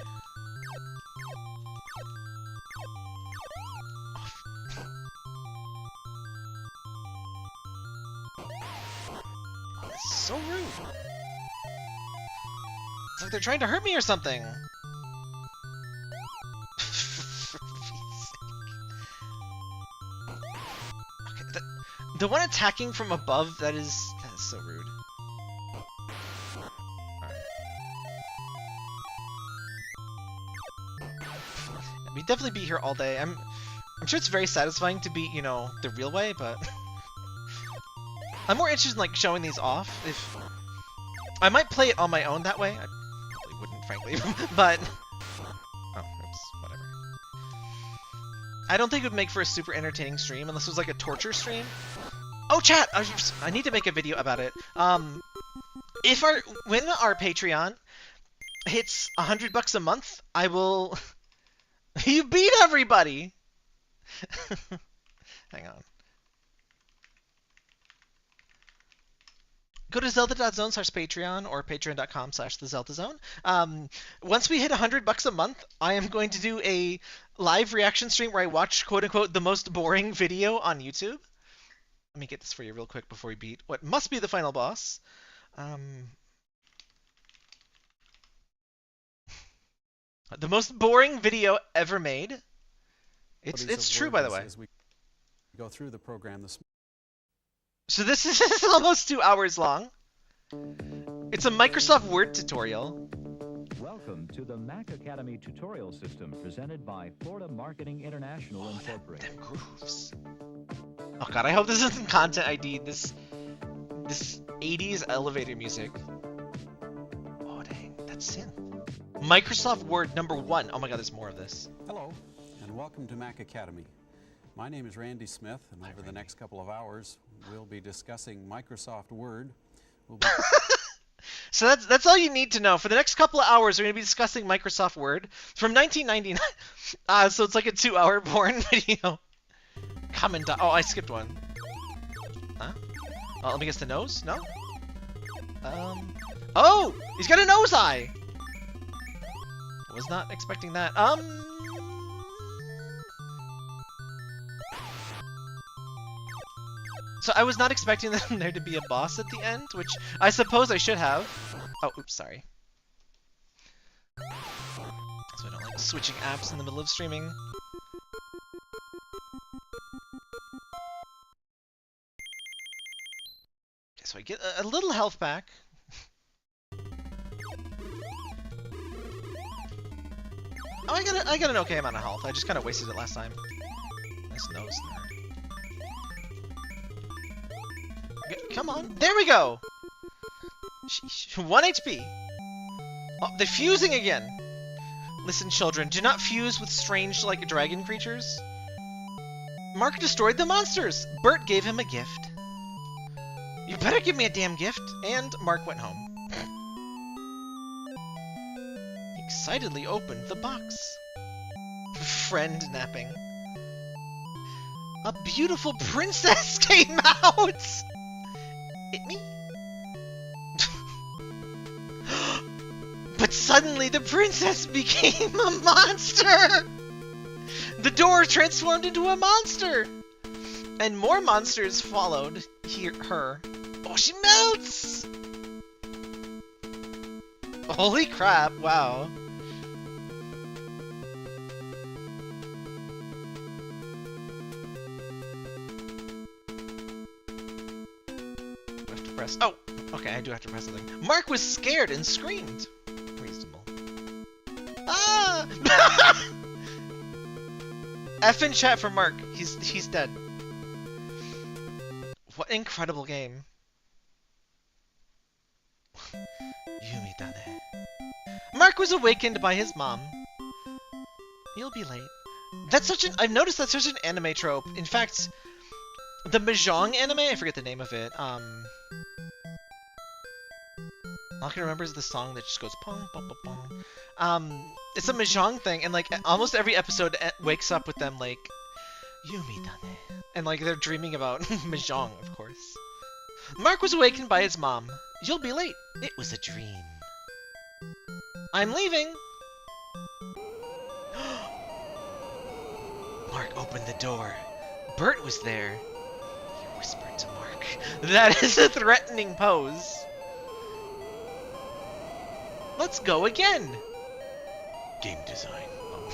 So rude. It's like they're trying to hurt me or something. For Pete's sake. Okay, the one attacking from above, that is so rude. We'd definitely be here all day. I'm sure it's very satisfying to beat, you know, the real way, but I'm more interested in like showing these off. If I might play it on my own that way, I probably wouldn't, frankly, but oh, oops, whatever. I don't think it would make for a super entertaining stream unless it was like a torture stream. Oh, chat! I need to make a video about it. When our Patreon hits $100 a month, I will. You beat everybody! Hang on. Go to zelda.zone/Patreon or patreon.com/thezeldazone. Once we hit $100 a month, I am going to do a live reaction stream where I watch, quote-unquote, the most boring video on YouTube. Let me get this for you real quick before we beat what must be the final boss. The most boring video ever made. It's true, by the way. As we go through the program this. So this is almost 2 hours long. It's a Microsoft Word tutorial. Welcome to the Mac Academy tutorial system presented by Florida Marketing International Incorporated. Them grooves. Oh god, I hope this isn't content ID. This 80s elevator music. Oh dang, that's synth. Microsoft Word #1. Oh my god, there's more of this. Hello, and welcome to Mac Academy. My name is Randy Smith, and over the next couple of hours, we'll be discussing Microsoft Word. So that's all you need to know. For the next couple of hours, we're going to be discussing Microsoft Word from 1999. So it's like a 2-hour porn video. Oh, I skipped one. Huh? Oh, let me guess the nose? No? Oh! He's got a nose eye! Was not expecting that. So I was not expecting there to be a boss at the end, which I suppose I should have. Oh, oops, sorry. So I don't like switching apps in the middle of streaming. Okay, so I get a little health back. Oh, I got an okay amount of health. I just kind of wasted it last time. Nice nose there. Come on. There we go! Sheesh. 1 HP. Oh, they're fusing again! Listen, children, do not fuse with strange, like, dragon creatures. Mark destroyed the monsters! Bert gave him a gift. You better give me a damn gift! And Mark went home. Excitedly opened the box. Friend napping. A beautiful princess came out! It me? But suddenly the princess became a monster! The door transformed into a monster! And more monsters followed her. Oh, she melts! Holy crap, wow. I have to press. Oh! Okay, I do have to press something. Mark was scared and screamed. Reasonable. Ah! F in chat for Mark. He's dead. What an incredible game. Mark was awakened by his mom. You'll be late. That's such an— I've noticed that's such an anime trope. In fact, the Mahjong anime, I forget the name of it, all I can remember is the song that just goes pong, pong, pong, pong. It's a Mahjong thing, and like almost every episode wakes up with them like, Yumi dane. And like they're dreaming about Mahjong, of course. Mark was awakened by his mom. You'll be late. It was a dream. I'm leaving! Mark opened the door. Bert was there. He whispered to Mark. That is a threatening pose. Let's go again! Game design. Oh.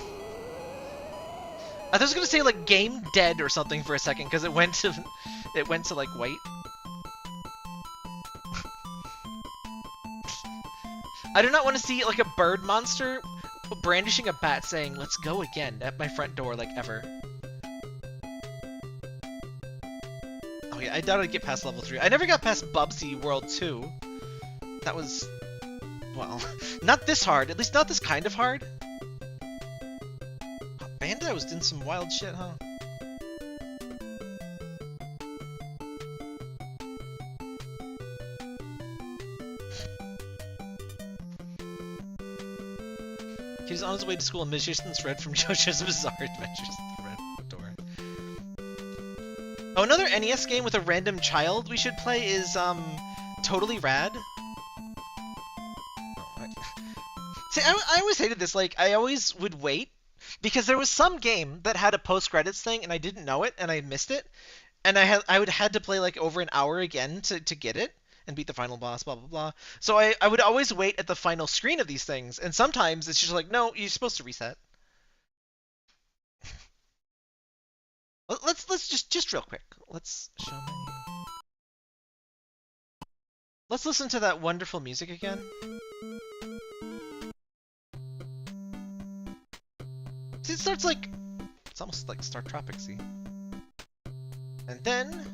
I was gonna say like game dead or something for a second because it went to like white. I do not want to see like a bird monster brandishing a bat saying "Let's go again" at my front door like ever. Oh yeah, I doubt I'd get past level 3. I never got past Bubsy World 2. That was, well, not this hard. At least not this kind of hard. Oh, Bandai was doing some wild shit, huh? He's on his way to school and Magician's Red from JoJo's Bizarre Adventures. Red door. Oh, another NES game with a random child we should play is, Totally Rad. See, I always hated this. Like, I always would wait because there was some game that had a post-credits thing and I didn't know it and I missed it. And I would had to play like over an hour again to get it and beat the final boss, blah, blah, blah. So I would always wait at the final screen of these things. And sometimes it's just like, no, you're supposed to reset. Let's just real quick. Let's show menu. Let's listen to that wonderful music again. See, it starts like, it's almost like Star Tropics-y. And then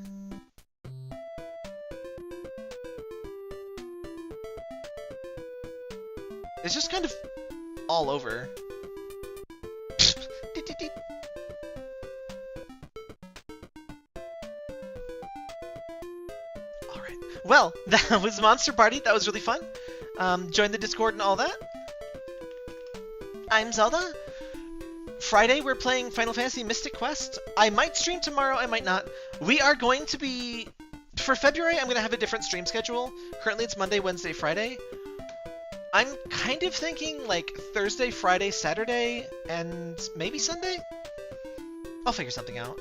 it's just kind of all over. Alright. Well, that was Monster Party. That was really fun. Join the Discord and all that. I'm Zelda. Friday, we're playing Final Fantasy Mystic Quest. I might stream tomorrow, I might not. We are going to be... For February, I'm going to have a different stream schedule. Currently, it's Monday, Wednesday, Friday. I'm kind of thinking, like, Thursday, Friday, Saturday, and maybe Sunday? I'll figure something out.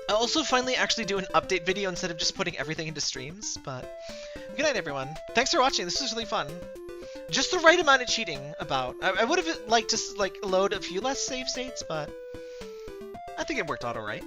I'll also finally actually do an update video instead of just putting everything into streams, but... Good night, everyone. Thanks for watching. This was really fun. Just the right amount of cheating about. I would have liked to like load a few less save states, but I think it worked out alright.